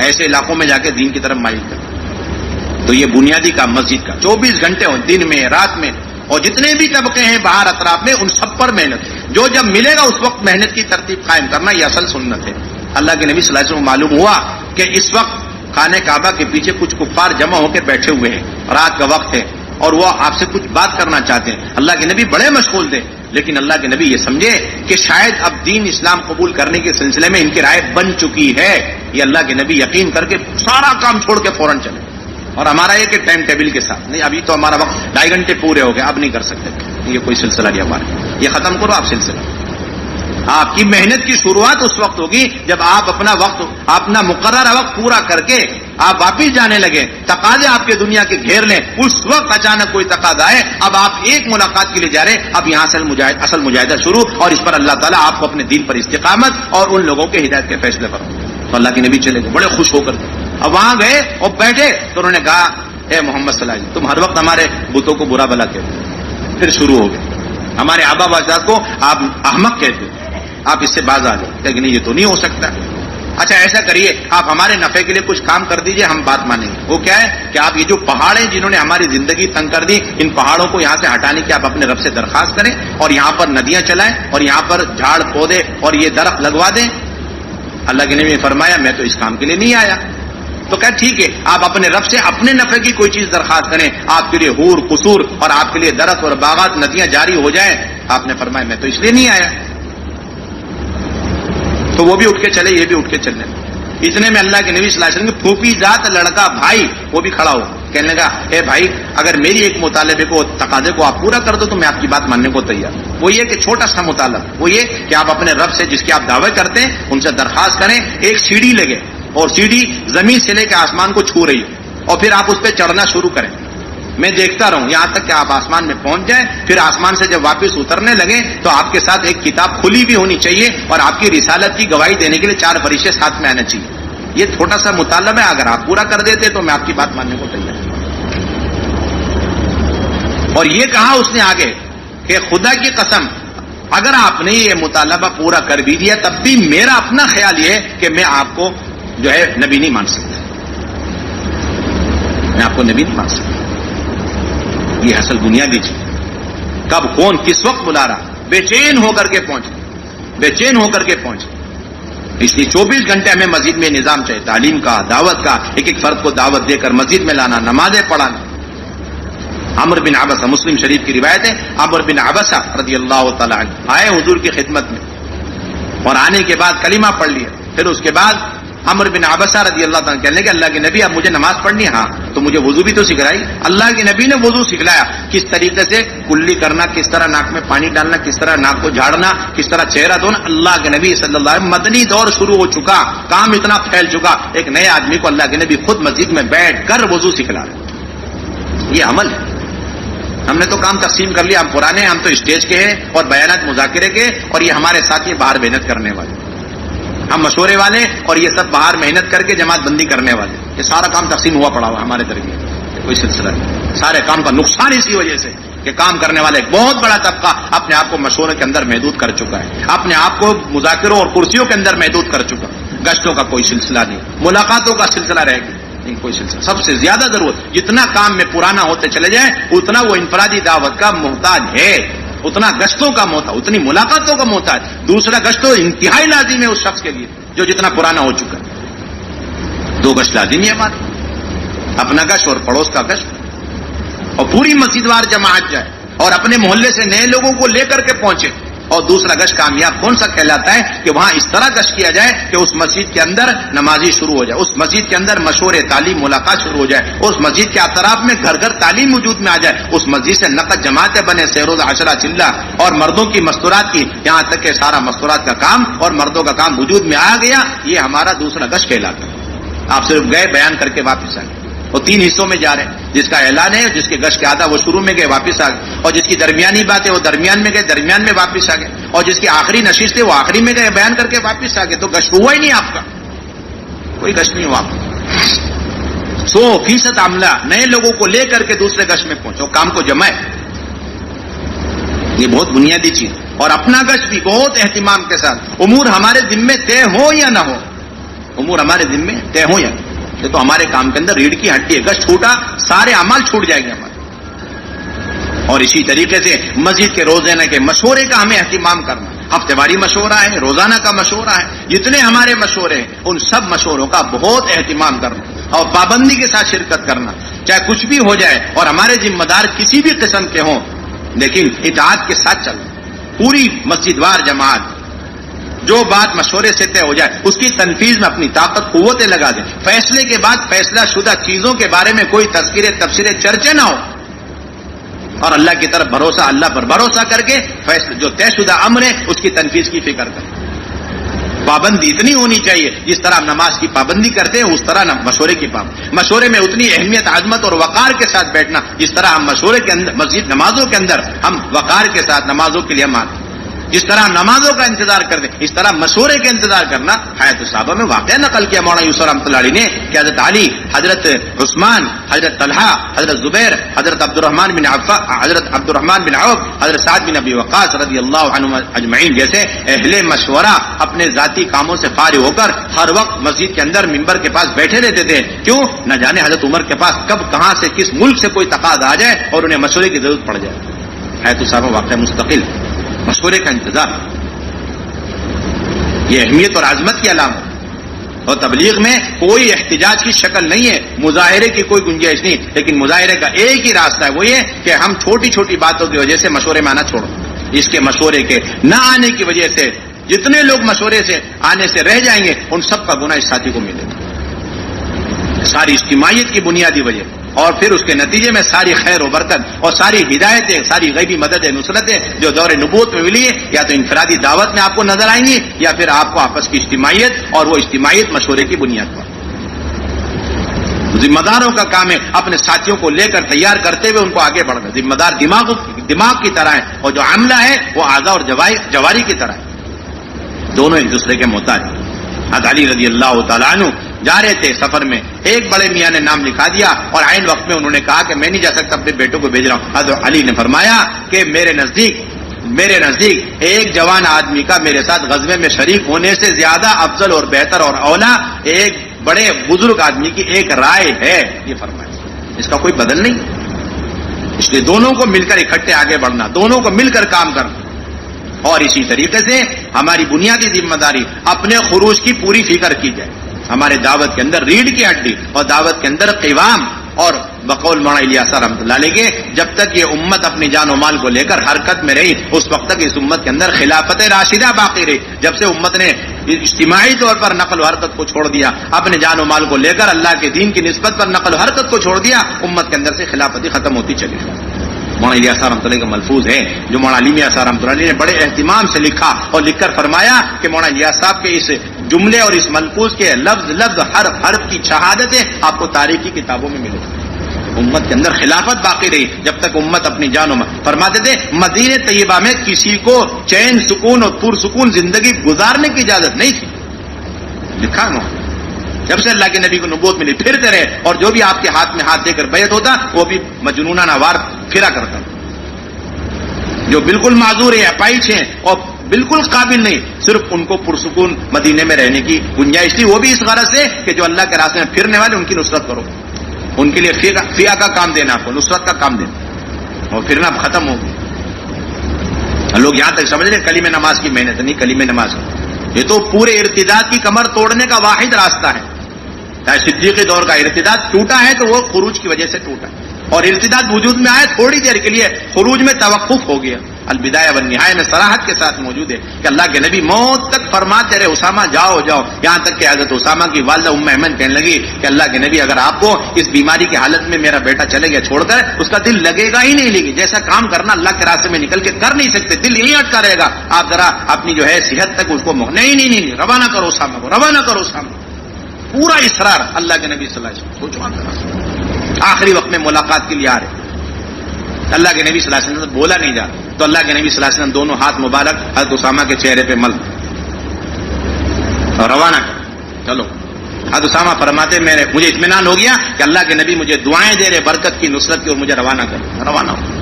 A: ایسے علاقوں میں جا کے دین کی طرف مائل کریں۔ تو یہ بنیادی کا مسجد کا 24 گھنٹے ہو، دن میں رات میں، اور جتنے بھی طبقے ہیں باہر اطراف میں، ان سب پر محنت، جو جب ملے گا اس وقت محنت کی ترتیب قائم کرنا، یہ اصل سنت ہے۔ اللہ کے نبی صلی اللہ علیہ وسلم کو معلوم ہوا کہ اس وقت خانہ کعبہ کے پیچھے کچھ کفار جمع ہو کے بیٹھے ہوئے ہیں، رات کا وقت ہے اور وہ آپ سے کچھ بات کرنا چاہتے ہیں۔ اللہ کے نبی بڑے مشغول تھے، لیکن اللہ کے نبی یہ سمجھے کہ شاید اب دین اسلام قبول کرنے کے سلسلے میں ان کی رائے بن چکی ہے، یہ اللہ کے نبی یقین کر کے سارا کام چھوڑ کے فوراً چلے۔ اور ہمارا یہ کہ ٹائم ٹیبل کے ساتھ نہیں، ابھی تو ہمارا وقت 2.5 گھنٹے پورے ہو گئے، اب نہیں کر سکتے، یہ کوئی سلسلہ نہیں ہمارا، یہ ختم کرو آپ سلسلہ۔ آپ کی محنت کی شروعات اس وقت ہوگی جب آپ اپنا مقررہ وقت پورا کر کے آپ واپس جانے لگے، تقاضے آپ کے دنیا کے گھیر لیں، اس وقت اچانک کوئی تقاضا ہے، اب آپ ایک ملاقات کے لیے جا رہے ہیں، اب یہاں سے اصل مجاہدہ شروع، اور اس پر اللہ تعالیٰ آپ کو اپنے دین پر استقامت اور ان لوگوں کے ہدایت کے فیصلے پر۔ تو اللہ کے نبی چلے گئے بڑے خوش ہو کر، اب وہاں گئے اور بیٹھے تو انہوں نے کہا اے محمد صلی اللہ علیہ وسلم، تم ہر وقت ہمارے بتوں کو برا بلا کہتے ہو۔ پھر شروع ہو گئے، ہمارے آبا و اجداد کو آپ احمق کہتے ہو، آپ اس سے باز آ جائیں، لیکن یہ تو نہیں ہو سکتا۔ اچھا ایسا کریے، آپ ہمارے نفع کے لیے کچھ کام کر دیجئے، ہم بات مانیں گے۔ وہ کیا ہے کہ آپ یہ جو پہاڑ ہیں جنہوں نے ہماری زندگی تنگ کر دی، ان پہاڑوں کو یہاں سے ہٹانے کی آپ اپنے رب سے درخواست کریں اور یہاں پر ندیاں چلائیں اور یہاں پر جھاڑ پودے اور یہ درخت لگوا دیں۔ اللہ کے نبی نے فرمایا میں تو اس کام کے لیے نہیں آیا۔ تو کہا ٹھیک ہے، آپ اپنے رب سے اپنے نفع کی کوئی چیز درخواست کریں، آپ کے لیے حور قصور اور آپ کے لیے درخت اور باغات ندیاں جاری ہو جائیں۔ آپ نے فرمایا میں تو اس لیے نہیں آیا۔ تو وہ بھی اٹھ کے چلے، یہ بھی اٹھ کے چلنے۔ اتنے میں اللہ کے نبی صلی اللہ علیہ وسلم کے پھوپھی ذات لڑکا بھائی وہ بھی کھڑا ہو، کہنے لگا اے بھائی، اگر میری ایک مطالبے کو تقاضے کو آپ پورا کر دو تو میں آپ کی بات ماننے کو تیار۔ وہ یہ کہ چھوٹا سا مطالبہ، وہ یہ کہ آپ اپنے رب سے جس کے آپ دعوے کرتے ہیں ان سے درخواست کریں ایک سیڑھی لگے اور سیڑھی زمین سے لے کے آسمان کو چھو رہی ہے، اور پھر آپ اس پہ چڑھنا شروع کریں، میں دیکھتا رہوں یہاں تک کہ آپ آسمان میں پہنچ جائیں، پھر آسمان سے جب واپس اترنے لگے تو آپ کے ساتھ ایک کتاب کھلی بھی ہونی چاہیے اور آپ کی رسالت کی گواہی دینے کے لیے 4 فرشتے ساتھ میں آنا چاہیے. یہ چھوٹا سا مطالبہ ہے، اگر آپ پورا کر دیتے تو میں آپ کی بات ماننے کو تیار ہوں. اور یہ کہا اس نے آگے کہ خدا کی قسم اگر آپ نے یہ مطالبہ پورا کر بھی دیا تب بھی میرا اپنا خیال یہ ہے کہ میں آپ کو جو ہے نبی نہیں مان سکتا، میں آپ کو نبی نہیں مان سکتا. یہ اصل بنیادی چیز، کب کون کس وقت بلا رہا، بے چین ہو کر کے پہنچے، بے چین ہو کر کے پہنچے. اس لیے 24 گھنٹے ہمیں مسجد میں نظام چاہیے، تعلیم کا، دعوت کا، ایک ایک فرد کو دعوت دے کر مسجد میں لانا، نمازیں پڑھانا. عمر بن عبسہ، مسلم شریف کی روایت ہے، عمر بن عبسہ رضی اللہ تعالی عنہ آئے حضور کی خدمت میں اور آنے کے بعد کلمہ پڑھ لیا. پھر اس کے بعد عمر بن عبسہ رضی اللہ تعالیٰ کہنے لگے اللہ کے نبی اب مجھے نماز پڑھنی ہے. ہاں تو مجھے وضو بھی تو سکھلائی. اللہ کے نبی نے وضو سکھلایا، کس طریقے سے کلی کرنا، کس طرح ناک میں پانی ڈالنا، کس طرح ناک کو جھاڑنا، کس طرح چہرہ دھونا. اللہ کے نبی صلی اللہ علیہ وسلم، مدنی دور شروع ہو چکا، کام اتنا پھیل چکا، ایک نئے آدمی کو اللہ کے نبی خود مسجد میں بیٹھ کر وضو سکھلا رہے. یہ عمل ہے. ہم نے تو کام تقسیم کر لیا، ہم پرانے ہیں، ہم تو اسٹیج کے ہیں اور بیانات مذاکرے کے، اور یہ ہمارے ساتھی باہر محنت کرنے والے، ہم مشورے والے اور یہ سب باہر محنت کر کے جماعت بندی کرنے والے. یہ سارا کام تقسیم ہوا پڑا ہوا ہمارے درمیان، کوئی سلسلہ نہیں. سارے کام کا نقصان اسی وجہ سے کہ کام کرنے والے ایک بہت بڑا طبقہ اپنے آپ کو مشورے کے اندر محدود کر چکا ہے، اپنے آپ کو مذاکروں اور کرسیوں کے اندر محدود کر چکا. گشتوں کا کوئی سلسلہ نہیں، ملاقاتوں کا سلسلہ رہ گیا نہیں، کوئی سلسلہ. سب سے زیادہ ضرورت جتنا کام میں پرانا ہوتے چلے جائیں اتنا وہ انفرادی دعوت کا محتاج ہے، اتنا گشتوں کا محتاج، اتنی ملاقاتوں کا محتاج. دوسرا گشت تو انتہائی لازم ہے اس شخص کے لیے جو جتنا پرانا ہو چکا ہے. 2 گشت لازمی ہے ہمارے، اپنا گشت اور پڑوس کا گشت، اور پوری مسجد وار جماعت جائے اور اپنے محلے سے نئے لوگوں کو لے کر کے پہنچے. اور دوسرا گشت کامیاب کون سا کہلاتا ہے کہ وہاں اس طرح گشت کیا جائے کہ اس مسجد کے اندر نمازی شروع ہو جائے، اس مسجد کے اندر مشورے، تعلیم، ملاقات شروع ہو جائے، اس مسجد کے اطراف میں گھر گھر تعلیم وجود میں آ جائے، اس مسجد سے نقد جماعتیں بنے، سیروز عشرہ چلہ اور مردوں کی مستورات کی، یہاں تک کہ سارا مستورات کا کام اور مردوں کا کام وجود میں آ گیا. یہ ہمارا دوسرا گشت کہلاتا ہے. آپ صرف گئے، بیان کر کے واپس آ گئے. وہ 3 حصوں میں جا رہے ہیں، جس کا اعلان ہے، جس کے گشت کے آدھا وہ شروع میں گئے واپس آ گئے، اور جس کی درمیانی بات ہے وہ درمیان میں گئے، درمیان میں واپس آ گئے، اور جس کی آخری نشست ہے وہ آخری میں گئے بیان کر کے واپس آ گئے. تو گشت ہوا ہی نہیں آپ کا، کوئی گشت نہیں ہوا آپ کا. 100% عملہ نئے لوگوں کو لے کر کے دوسرے گشت میں پہنچو، کام کو جمائے. یہ بہت بنیادی چیز. اور اپنا گشت بھی بہت اہتمام کے ساتھ، امور ہمارے ذمے طے ہو یا نہ ہو، امور ہمارے ذمے طے ہو یا نہ. یہ تو ہمارے کام کے اندر ریڑھ کی ہڈی ہے. گشت چھوٹا سارے اعمال چھوٹ جائیں گے ہمارے. اور اسی طریقے سے مسجد کے روزانہ کے مشورے کا ہمیں اہتمام کرنا. ہفتے واری مشورہ ہے، روزانہ کا مشورہ ہے، جتنے ہمارے مشورے ہیں ان سب مشوروں کا بہت اہتمام کرنا اور پابندی کے ساتھ شرکت کرنا. چاہے کچھ بھی ہو جائے اور ہمارے ذمہ دار کسی بھی قسم کے ہوں، لیکن اطاعت کے ساتھ چلنا. پوری مسجد وار جماعت جو بات مشورے سے طے ہو جائے اس کی تنفیذ میں اپنی طاقت قوتیں لگا دیں. فیصلے کے بعد فیصلہ شدہ چیزوں کے بارے میں کوئی تذکرے تبصرے چرچے نہ ہو، اور اللہ کی طرف بھروسہ، اللہ پر بھروسہ کر کے فیصلہ جو طے شدہ امر ہے اس کی تنفیذ کی فکر کریں. پابندی اتنی ہونی چاہیے جس طرح ہم نماز کی پابندی کرتے ہیں اس طرح مشورے کی پابندی. مشورے میں اتنی اہمیت، عظمت اور وقار کے ساتھ بیٹھنا جس طرح ہم مشورے کے اندر، مسجد نمازوں کے اندر ہم وقار کے ساتھ نمازوں کے لیے ہم آتے ہیں. جس طرح نمازوں کا انتظار کرتے اس طرح مشورے کا انتظار کرنا. حیات الصحابہ میں واقعہ نقل کیا مولانا یوسف رحمۃ اللہ علیہ نے کہ حضرت علی، حضرت عثمان، حضرت طلحہ، حضرت زبیر، حضرت عبد الرحمن بن عوف، حضرت سعد بن ابی وقاص رضی اللہ عنہم اجمعین جیسے اہل مشورہ اپنے ذاتی کاموں سے فارغ ہو کر ہر وقت مسجد کے اندر ممبر کے پاس بیٹھے رہتے تھے. کیوں؟ نہ جانے حضرت عمر کے پاس کب کہاں سے کس ملک سے کوئی تقاضا آ جائے اور انہیں مشورے کی ضرورت پڑ جائے. حیات الصحابہ واقعہ مستقل مشورے کا انتظار، یہ اہمیت اور عظمت کی علامت. اور تبلیغ میں کوئی احتجاج کی شکل نہیں ہے، مظاہرے کی کوئی گنجائش نہیں، لیکن مظاہرے کا ایک ہی راستہ ہے، وہ یہ کہ ہم چھوٹی چھوٹی باتوں کی وجہ سے مشورے میں آنا چھوڑو. اس کے مشورے کے نہ آنے کی وجہ سے جتنے لوگ مشورے سے آنے سے رہ جائیں گے ان سب کا گناہ اس ساتھی کو ملے گا. ساری اجتماعیت کی بنیادی وجہ، اور پھر اس کے نتیجے میں ساری خیر و برکت اور ساری ہدایتیں، ساری غیبی مدد نصرتیں جو دور نبوت میں ملی ہے، یا تو انفرادی دعوت میں آپ کو نظر آئیں گی یا پھر آپ کو آپس کی اجتماعیت، اور وہ اجتماعیت مشورے کی بنیاد پر. ذمہ داروں کا کام ہے اپنے ساتھیوں کو لے کر تیار کرتے ہوئے ان کو آگے بڑھنا. ذمہ دار دماغ کی طرح ہے اور جو عملہ ہے وہ اعضا اور جواری کی طرح ہے. دونوں ایک دوسرے کے محتاج. حضرت علی رضی اللہ تعالیٰ عنہ جا رہے تھے سفر میں, ایک بڑے میاں نے نام لکھا دیا اور عین وقت میں انہوں نے کہا کہ میں نہیں جا سکتا, اپنے بیٹوں کو بھیج رہا ہوں. حضرت علی نے فرمایا کہ میرے نزدیک ایک جوان آدمی کا میرے ساتھ غزوے میں شریک ہونے سے زیادہ افضل اور بہتر اور اولا ایک بڑے بزرگ آدمی کی ایک رائے ہے. یہ فرمایا, اس کا کوئی بدل نہیں. اس لیے دونوں کو مل کر اکٹھے آگے بڑھنا, دونوں کو مل کر کام کرنا. اور اسی طریقے سے ہماری بنیادی ذمہ داری اپنے خروج کی پوری فکر کی جائے. ہمارے دعوت کے اندر ریڑھ کی ہڈی اور دعوت کے اندر قوام اور بقول مولانا الیاس رحمۃ اللہ علیہ کے جب تک یہ امت اپنی جان و مال کو لے کر حرکت میں رہی اس وقت تک اس امت کے اندر خلافت راشدہ باقی رہی. جب سے امت نے اجتماعی طور پر نقل و حرکت کو چھوڑ دیا, اپنے جان و مال کو لے کر اللہ کے دین کی نسبت پر نقل و حرکت کو چھوڑ دیا, امت کے اندر سے خلافتی ختم ہوتی چلی گئی. مولانا الیاس رحمۃ اللہ کا ملفوظ ہے جو مولانا علی میاں صاحب رحمۃ اللہ نے بڑے اہتمام سے لکھا اور لکھ کر فرمایا کہ مولانا الیاس صاحب کے اس جملے اور اس ملفوظ کے لفظ حرف کی شہادتیں آپ کو تاریخی کتابوں میں ملے. امت کے اندر خلافت باقی رہی جب تک امت اپنی جان و مال. فرماتے تھے مدینہ طیبہ میں کسی کو چین سکون اور پرسکون زندگی گزارنے کی اجازت نہیں تھی. لکھا نا, جب سے اللہ کے نبی کو نبوت ملی پھرتے رہے, اور جو بھی آپ کے ہاتھ میں ہاتھ دے کر بیعت ہوتا وہ بھی مجنونانہ وار پھرا کرتا. جو بالکل معذور ہے, اپائچ ہیں اور بالکل قابل نہیں, صرف ان کو پرسکون مدینے میں رہنے کی گنجائش تھی, وہ بھی اس غرض سے کہ جو اللہ کے راستے میں پھرنے والے ان کی نصرت کرو, ان کے لیے فیا کا کام دینا, آپ کو نصرت کا کام دینا, اور پھرنا ختم ہو گیا. لوگ یہاں تک سمجھ رہے کلمہ نماز کی محنت نہیں, کلمہ نماز یہ تو پورے ارتداد کی کمر توڑنے کا واحد راستہ ہے. چاہے صدیقی دور کا ارتداد ٹوٹا ہے تو وہ خروج کی وجہ سے ٹوٹا, اور ارتداد وجود میں آئے تھوڑی دیر کے لیے, خروج میں توقف ہو گیا. البدایہ والنہایہ میں صراحت کے ساتھ موجود ہے کہ اللہ کے نبی موت تک فرماتے رہے اسامہ جاؤ جاؤ, یہاں تک کہ حضرت اسامہ کی والدہ ام ایمن کہنے لگی کہ اللہ کے نبی اگر آپ کو اس بیماری کی حالت میں میرا بیٹا چلے گیا چھوڑ کر, اس کا دل لگے گا ہی نہیں, لگے جیسا کام کرنا اللہ کے راستے میں نکل کے کر نہیں سکتے, دل یہیں اٹکا رہے گا. آپ ذرا اپنی جو ہے صحت تک اس کو نہیں روانہ کرو اسامہ کو, روانہ کرو اسامہ. پورا اصرار اللہ کے نبی صلی اللہ علیہ وسلم. سوچو آخری وقت میں ملاقات کے لیے آ رہے, اللہ کے نبی صلی اللہ علیہ وسلم بولا نہیں جا, تو اللہ کے نبی صلی اللہ علیہ وسلم دونوں ہاتھ مبارک حضرت اسامہ کے چہرے پہ مل اور روانہ کر. چلو, حضرت اسامہ فرماتے مجھے اطمینان ہو گیا کہ اللہ کے نبی مجھے دعائیں دے رہے برکت کی, نصرت کی, اور مجھے روانہ کر. روانہ ہو,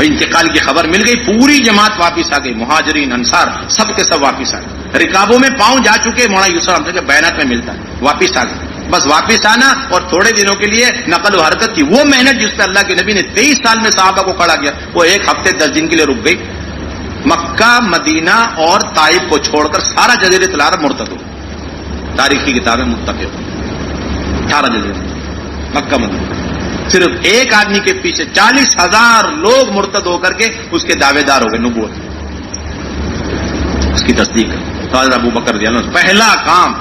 A: انتقال کی خبر مل گئی, پوری جماعت واپس آ گئی, مہاجرین انصار سب کے سب واپس آ گئے. رکابوں میں پاؤں جا چکے, مولانا یوسف رحمۃ اللہ کے بیانات میں ملتا ہے, واپس آ گئے. بس واپس آنا اور تھوڑے دنوں کے لیے نقل و حرکت کی وہ محنت جس پہ اللہ کے نبی نے 23 سال میں صحابہ کو کھڑا کیا, وہ 1 ہفتے 10 دن کے لیے رک گئی. مکہ, مدینہ اور طائف کو چھوڑ کر سارا جزیرۃ العرب مرتد ہو. تاریخ کی کتابیں متفق ہیں, سارا جزیرہ مکہ مدینہ, صرف ایک آدمی کے پیچھے 40,000 لوگ مرتد ہو کر کے اس کے دعوے دار ہو گئے نبوت, اس کی تصدیق. تو حضرت ابو بکر رضی اللہ عنہ پہلا کام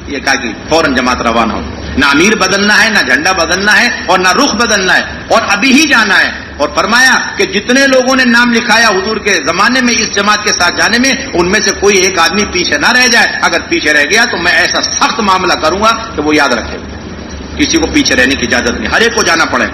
A: یہ کہا کہ فوراً جماعت روانہ ہو. نہ امیر بدلنا ہے, نہ جھنڈا بدلنا ہے, اور نہ رخ بدلنا ہے, اور ابھی ہی جانا ہے. اور فرمایا کہ جتنے لوگوں نے نام لکھایا حضور کے زمانے میں اس جماعت کے ساتھ جانے میں, ان میں سے کوئی ایک آدمی پیچھے نہ رہ جائے. اگر پیچھے رہ گیا تو میں ایسا سخت معاملہ کروں گا کہ وہ یاد رکھے. کسی کو پیچھے رہنے کی اجازت نہیں, ہر ایک کو جانا پڑے,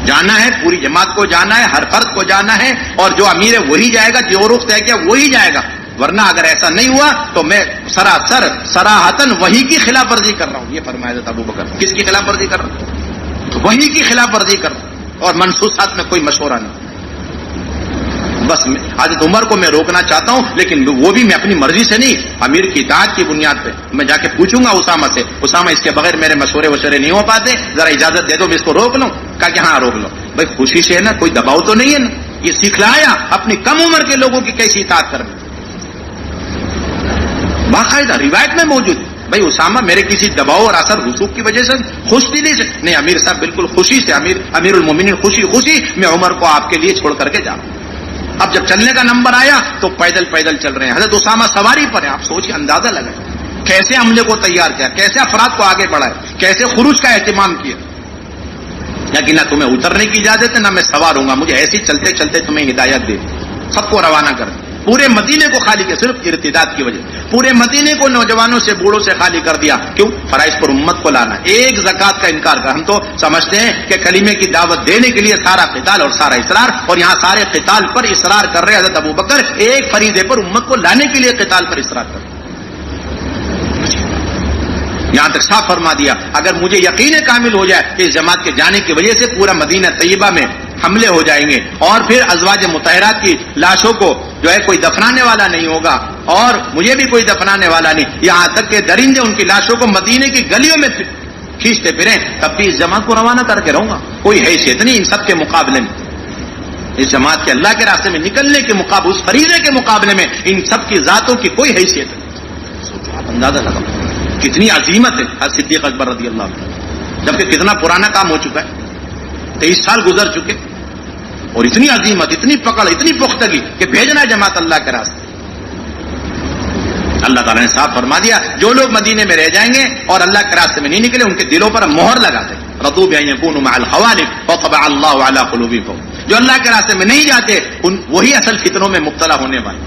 A: جانا ہے, پوری جماعت کو جانا ہے, ہر فرد کو جانا ہے, اور جو امیر ہے وہی جائے گا, جو رخ طے کیا وہی جائے گا. ورنہ اگر ایسا نہیں ہوا تو میں صراحتاً وحی کی خلاف ورزی کر رہا ہوں. یہ فرمایا حضرت ابو بکر. کس کی خلاف ورزی کر رہا ہوں؟ تو وحی کی خلاف ورزی کر رہا ہوں, اور منصوصات میں کوئی مشورہ نہیں. بس حضرت عمر کو میں روکنا چاہتا ہوں, لیکن وہ بھی میں اپنی مرضی سے نہیں, امیر کی اطاعت کی بنیاد پہ. میں جا کے پوچھوں گا اسامہ سے, اسامہ اس کے بغیر میرے مشورے نہیں ہو پاتے, ذرا اجازت دے دو میں اس کو روک لوں. کہا کہ ہاں روک لو. بھائی خوشی سے ہے نا, کوئی دباؤ تو نہیں ہے نا. یہ سکھلایا اپنی کم عمر کے لوگوں کی کیسی اطاعت کرنا, باقاعدہ روایت میں موجود. بھائی اسامہ میرے کسی دباؤ اور اثر رسوخ کی وجہ سے خوش دلی سے نہیں, امیر صاحب بالکل خوشی سے, امیر المومنین خوشی میں عمر کو آپ کے لیے چھوڑ کر کے جاؤں. اب جب چلنے کا نمبر آیا تو پیدل چل رہے ہیں. حضرت اسامہ سواری پر ہیں. آپ سوچیں, اندازہ لگائیں کیسے عملے کو تیار کیا, کیسے افراد کو آگے بڑھائے, کیسے خروج کا اہتمام کیا. لیکن نہ تمہیں اترنے کی اجازت ہے, نہ میں سوار ہوں گا, مجھے ایسی چلتے چلتے تمہیں ہدایت دے, سب کو روانہ کر. پورے مدینے کو خالی کیا صرف ارتداد کی وجہ، پورے مدینے کو نوجوانوں سے بوڑھوں سے خالی کر دیا. کیوں؟ فرائض پر امت کو لانا، ایک زکات کا انکار کر. ہم تو سمجھتے ہیں کہ کلمے کی دعوت دینے کے لیے سارا قتال اور سارا اصرار، اور یہاں سارے قتال پر اصرار کر رہے حضرت ابوبکر، ایک فریضے پر امت کو لانے کے لیے قتال پر اصرار کر رہے. یہاں تک صاف فرما دیا اگر مجھے یقین کامل ہو جائے کہ اس جماعت کے جانے کی وجہ سے پورا مدینہ طیبہ میں حملے ہو جائیں گے اور پھر ازواج مطہرات کی لاشوں کو جو ہے کوئی دفنانے والا نہیں ہوگا اور مجھے بھی کوئی دفنانے والا نہیں، یہاں تک کہ درندے ان کی لاشوں کو مدینے کی گلیوں میں کھینچتے پھریں، تب بھی اس جماعت کو روانہ کر کے رہوں گا. کوئی حیثیت نہیں ان سب کے مقابلے میں. اس جماعت کے اللہ کے راستے میں نکلنے کے مقابلے، اس فریضے کے مقابلے میں ان سب کی ذاتوں کی کوئی حیثیت نہیں. سوچو آپ اندازہ لگاؤ کتنی عظیمت ہے حضرت صدیق اکبر رضی اللہ عنہ، جبکہ کتنا پرانا کام ہو چکا ہے، 23 سال گزر چکے، اور اتنی عظیمت، اتنی پکڑ، اتنی پختگی کہ بھیجنا ہے جماعت اللہ کے راستے. اللہ تعالیٰ نے صاف فرما دیا جو لوگ مدینے میں رہ جائیں گے اور اللہ کے راستے میں نہیں نکلے ان کے دلوں پر مہر لگا دیں. رضوا بأن يكونوا مع الخوالف وطبع الله على قلوبهم. جو اللہ کے راستے میں نہیں جاتے وہی اصل فتنوں میں مبتلا ہونے والے.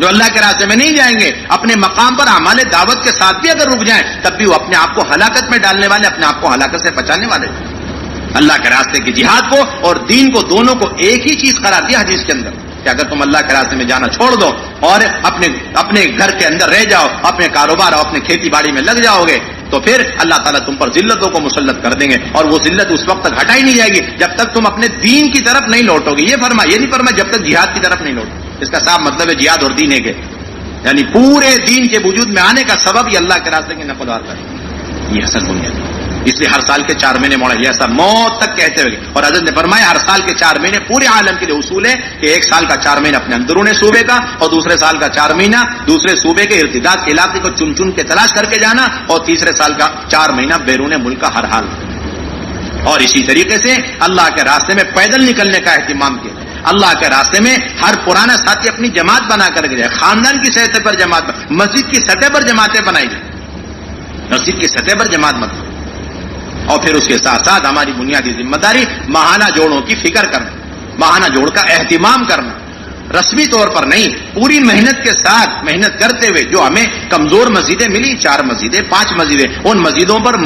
A: جو اللہ کے راستے میں نہیں جائیں گے اپنے مقام پر اعمال دعوت کے ساتھ بھی اگر رک جائیں تب بھی وہ اپنے آپ کو ہلاکت میں ڈالنے والے، اپنے آپ کو ہلاکت سے بچانے والے. اللہ کے راستے کی جہاد کو اور دین کو دونوں کو ایک ہی چیز قرار دیا حدیث کے اندر کہ اگر تم اللہ کے راستے میں جانا چھوڑ دو اور اپنے گھر کے اندر رہ جاؤ، اپنے کاروبار اور اپنے کھیتی باڑی میں لگ جاؤ گے تو پھر اللہ تعالیٰ تم پر ذلتوں کو مسلط کر دیں گے، اور وہ ذلت اس وقت تک ہٹائی نہیں جائے گی جب تک تم اپنے دین کی طرف نہیں لوٹو گے. یہ نہیں فرما جب تک جہاد کی طرف نہیں لوٹو. اس کا صاف مطلب ہے جہاد اور دین ہے، یعنی پورے دین کے وجود میں آنے کا سبب یہ اللہ کے راستے کی نقل وار کرے. یہ اصل بنیاد ہے. اس لیے ہر سال کے 4 مہینے موڑا یہ ایسا موت تک کہتے ہوئے، اور حضرت نے فرمایا ہر سال کے 4 مہینے پورے عالم کے لیے اصول ہے کہ ایک سال کا 4 مہینہ اپنے اندرون صوبے کا اور دوسرے سال کا 4 مہینہ دوسرے صوبے کے ارتداد کے علاقے کو چن چن کے تلاش کر کے جانا، اور تیسرے سال کا 4 مہینہ بیرون ملک کا ہر حال. اور اسی طریقے سے اللہ کے راستے میں پیدل نکلنے کا اہتمام کیا. اللہ کے راستے میں ہر پرانا ساتھی اپنی جماعت بنا کر کے جائے، خاندان کی سطح پر جماعت، مسجد کی سطح پر جماعتیں بنائی جائیں، مسجد کی سطح پر جماعت مت. اور پھر اس کے ساتھ ساتھ ہماری بنیادی ذمہ داری ماہانہ جوڑوں کی فکر کرنا، ماہانہ جوڑ کا اہتمام کرنا، رسمی طور پر نہیں، پوری محنت کے ساتھ محنت کرتے ہوئے. جو ہمیں کمزور مسجدیں ملی 4 مسجدیں 5 مسجدیں، ان مسجدوں پر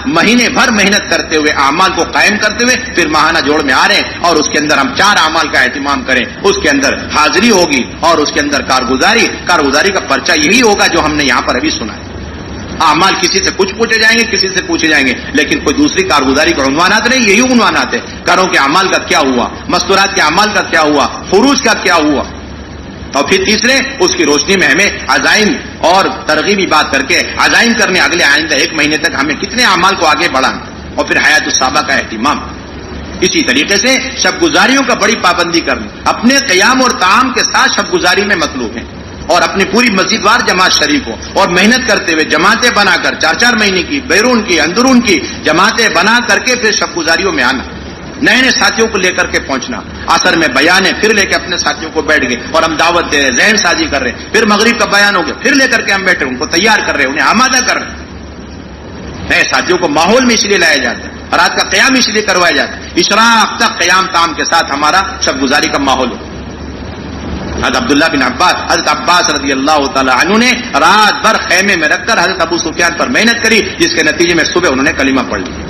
A: مہینے بھر محنت کرتے ہوئے اعمال کو قائم کرتے ہوئے پھر ماہانہ جوڑ میں آ رہے ہیں، اور اس کے اندر ہم 4 اعمال کا اہتمام کریں. اس کے اندر حاضری ہوگی اور اس کے اندر کارگزاری کا پرچہ یہی ہوگا جو ہم نے یہاں پر ابھی سنا ہے. اعمال کسی سے کچھ پوچھے جائیں گے، کسی سے پوچھے جائیں گے، لیکن کوئی دوسری کارگزاری کے عنوانات نہیں، یہی عنوانات ہیں. گھروں کے اعمال کا کیا ہوا، مستورات کے اعمال کا کیا ہوا، فروج کا کیا ہوا. اور پھر تیسرے اس کی روشنی میں ہمیں عزائم اور ترغیبی بات کر کے عزائم کرنے اگلے آئندہ 1 مہینے تک ہمیں کتنے اعمال کو آگے بڑھانا، اور پھر حیات الصحابہ کا اہتمام. اسی طریقے سے شب گزاریوں کا بڑی پابندی کرنا، اپنے قیام اور طعام کے ساتھ شب گزاری میں مطلوب ہے، اور اپنی پوری مسجد وار جماعت شریک ہو اور محنت کرتے ہوئے جماعتیں بنا کر 4 مہینے کی بیرون کی اندرون کی جماعتیں بنا کر کے پھر شب گزاریوں میں آنا، نئے ساتھیوں کو لے کر کے پہنچنا. عصر میں بیان ہے، پھر لے کے اپنے ساتھیوں کو بیٹھ گئے اور ہم دعوت دے رہے، ذہن سازی کر رہے. پھر مغرب کا بیان ہو گیا، پھر لے کر کے ہم بیٹھے، ان کو تیار کر رہے، انہیں آمادہ کر رہے. نئے ساتھیوں کو ماحول میں اس لیے لایا جاتا ہے، رات کا قیام اس لیے کروایا جاتا ہے، اشراق تک قیام تام کے ساتھ ہمارا شب گزاری کا ماحول ہو. حضرت عبداللہ بن عباس، حضرت عباس رضی اللہ تعالی عنہ نے رات بھر خیمے میں رکھ کر حضرت ابو سفیان پر محنت کری، جس کے نتیجے میں صبح انہوں نے کلمہ پڑھ لیا.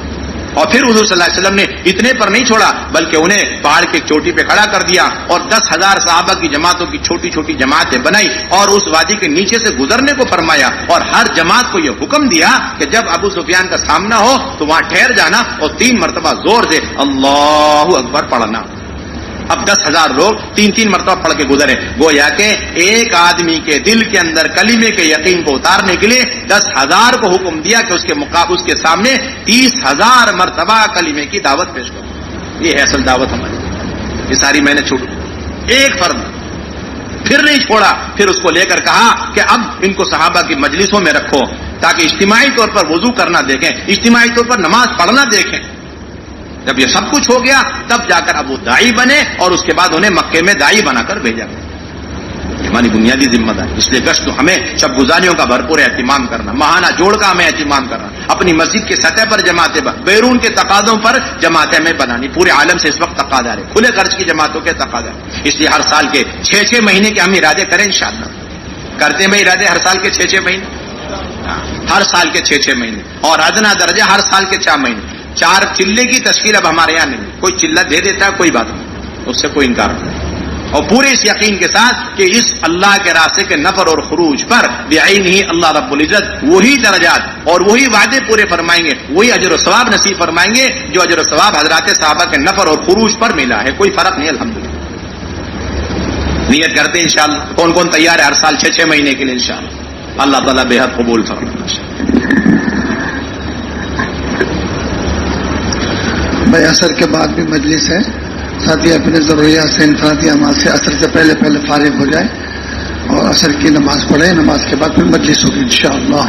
A: اور پھر حضور صلی اللہ علیہ وسلم نے اتنے پر نہیں چھوڑا بلکہ انہیں پہاڑ کی چوٹی پہ کھڑا کر دیا اور 10,000 صحابہ کی جماعتوں کی چھوٹی چھوٹی جماعتیں بنائی اور اس وادی کے نیچے سے گزرنے کو فرمایا، اور ہر جماعت کو یہ حکم دیا کہ جب ابو سفیان کا سامنا ہو تو وہاں ٹھہر جانا اور 3 مرتبہ زور سے اللہ اکبر پڑھنا. اب 10,000 لوگ 3 مرتبہ پڑھ کے گزرے. گویا کہ ایک آدمی کے دل کے اندر کلمے کے یقین کو اتارنے کے لیے 10,000 کو حکم دیا کہ اس کے سامنے 30,000 مرتبہ کلمے کی دعوت پیش کرو. یہ ہے اصل دعوت ہماری. یہ ساری میں نے چھوڑ ایک فرد پھر نہیں چھوڑا، پھر اس کو لے کر کہا کہ اب ان کو صحابہ کی مجلسوں میں رکھو تاکہ اجتماعی طور پر وضو کرنا دیکھیں، اجتماعی طور پر نماز پڑھنا دیکھیں. جب یہ سب کچھ ہو گیا تب جا کر اب وہ داعی بنے اور اس کے بعد انہیں مکے میں داعی بنا کر بھیجا گیا. یہ ہماری بنیادی ذمہ داری. اس لیے گشت ہمیں شب گزاریوں کا بھرپور اہتمام کرنا، ماہانہ جوڑ کا ہمیں اہتمام کرنا، اپنی مسجد کی سطح پر جماعتیں، بیرون کے تقاضوں پر جماعتیں ہمیں بنانی. پورے عالم سے اس وقت تقاضا ہے، کھلے خرچ کی جماعتوں کے تقاضا ہے. اس لیے ہر سال کے 6 مہینے کے ہم ارادے کریں انشاءاللہ. کرتے ہیں بھائی ارادے ہر سال کے 6 مہینے, ہر سال کے 6 مہینے, اور ادنا درجہ ہر سال کے 4 مہینے. 4 چلے کی تشکیل اب ہمارے یہاں نہیں, کوئی چلہ دے دیتا ہے کوئی بات نہیں, اس سے کوئی انکار نہیں, اور پورے اس یقین کے ساتھ کہ اس اللہ کے راستے کے نفر اور خروج پر بعین ہی اللہ رب العزت وہی درجات اور وہی وعدے پورے فرمائیں گے, وہی اجر و ثواب نصیب فرمائیں گے جو اجر و ثواب حضرات صحابہ کے نفر اور خروج پر ملا ہے. کوئی فرق نہیں الحمدللہ. نیت کرتے ہیں انشاءاللہ. کون کون تیار ہے ہر سال 6 مہینے کے لیے انشاءاللہ؟ اللہ تعالیٰ بے حد قبول فرمائے.
B: بھائی عصر کے بعد بھی مجلس ہے, ساتھی اپنے ضروریات سے انفرادی اعمال سے عصر سے پہلے فارغ ہو جائے اور عصر کی نماز پڑھے. نماز کے بعد پھر مجلس ہوگی انشاءاللہ.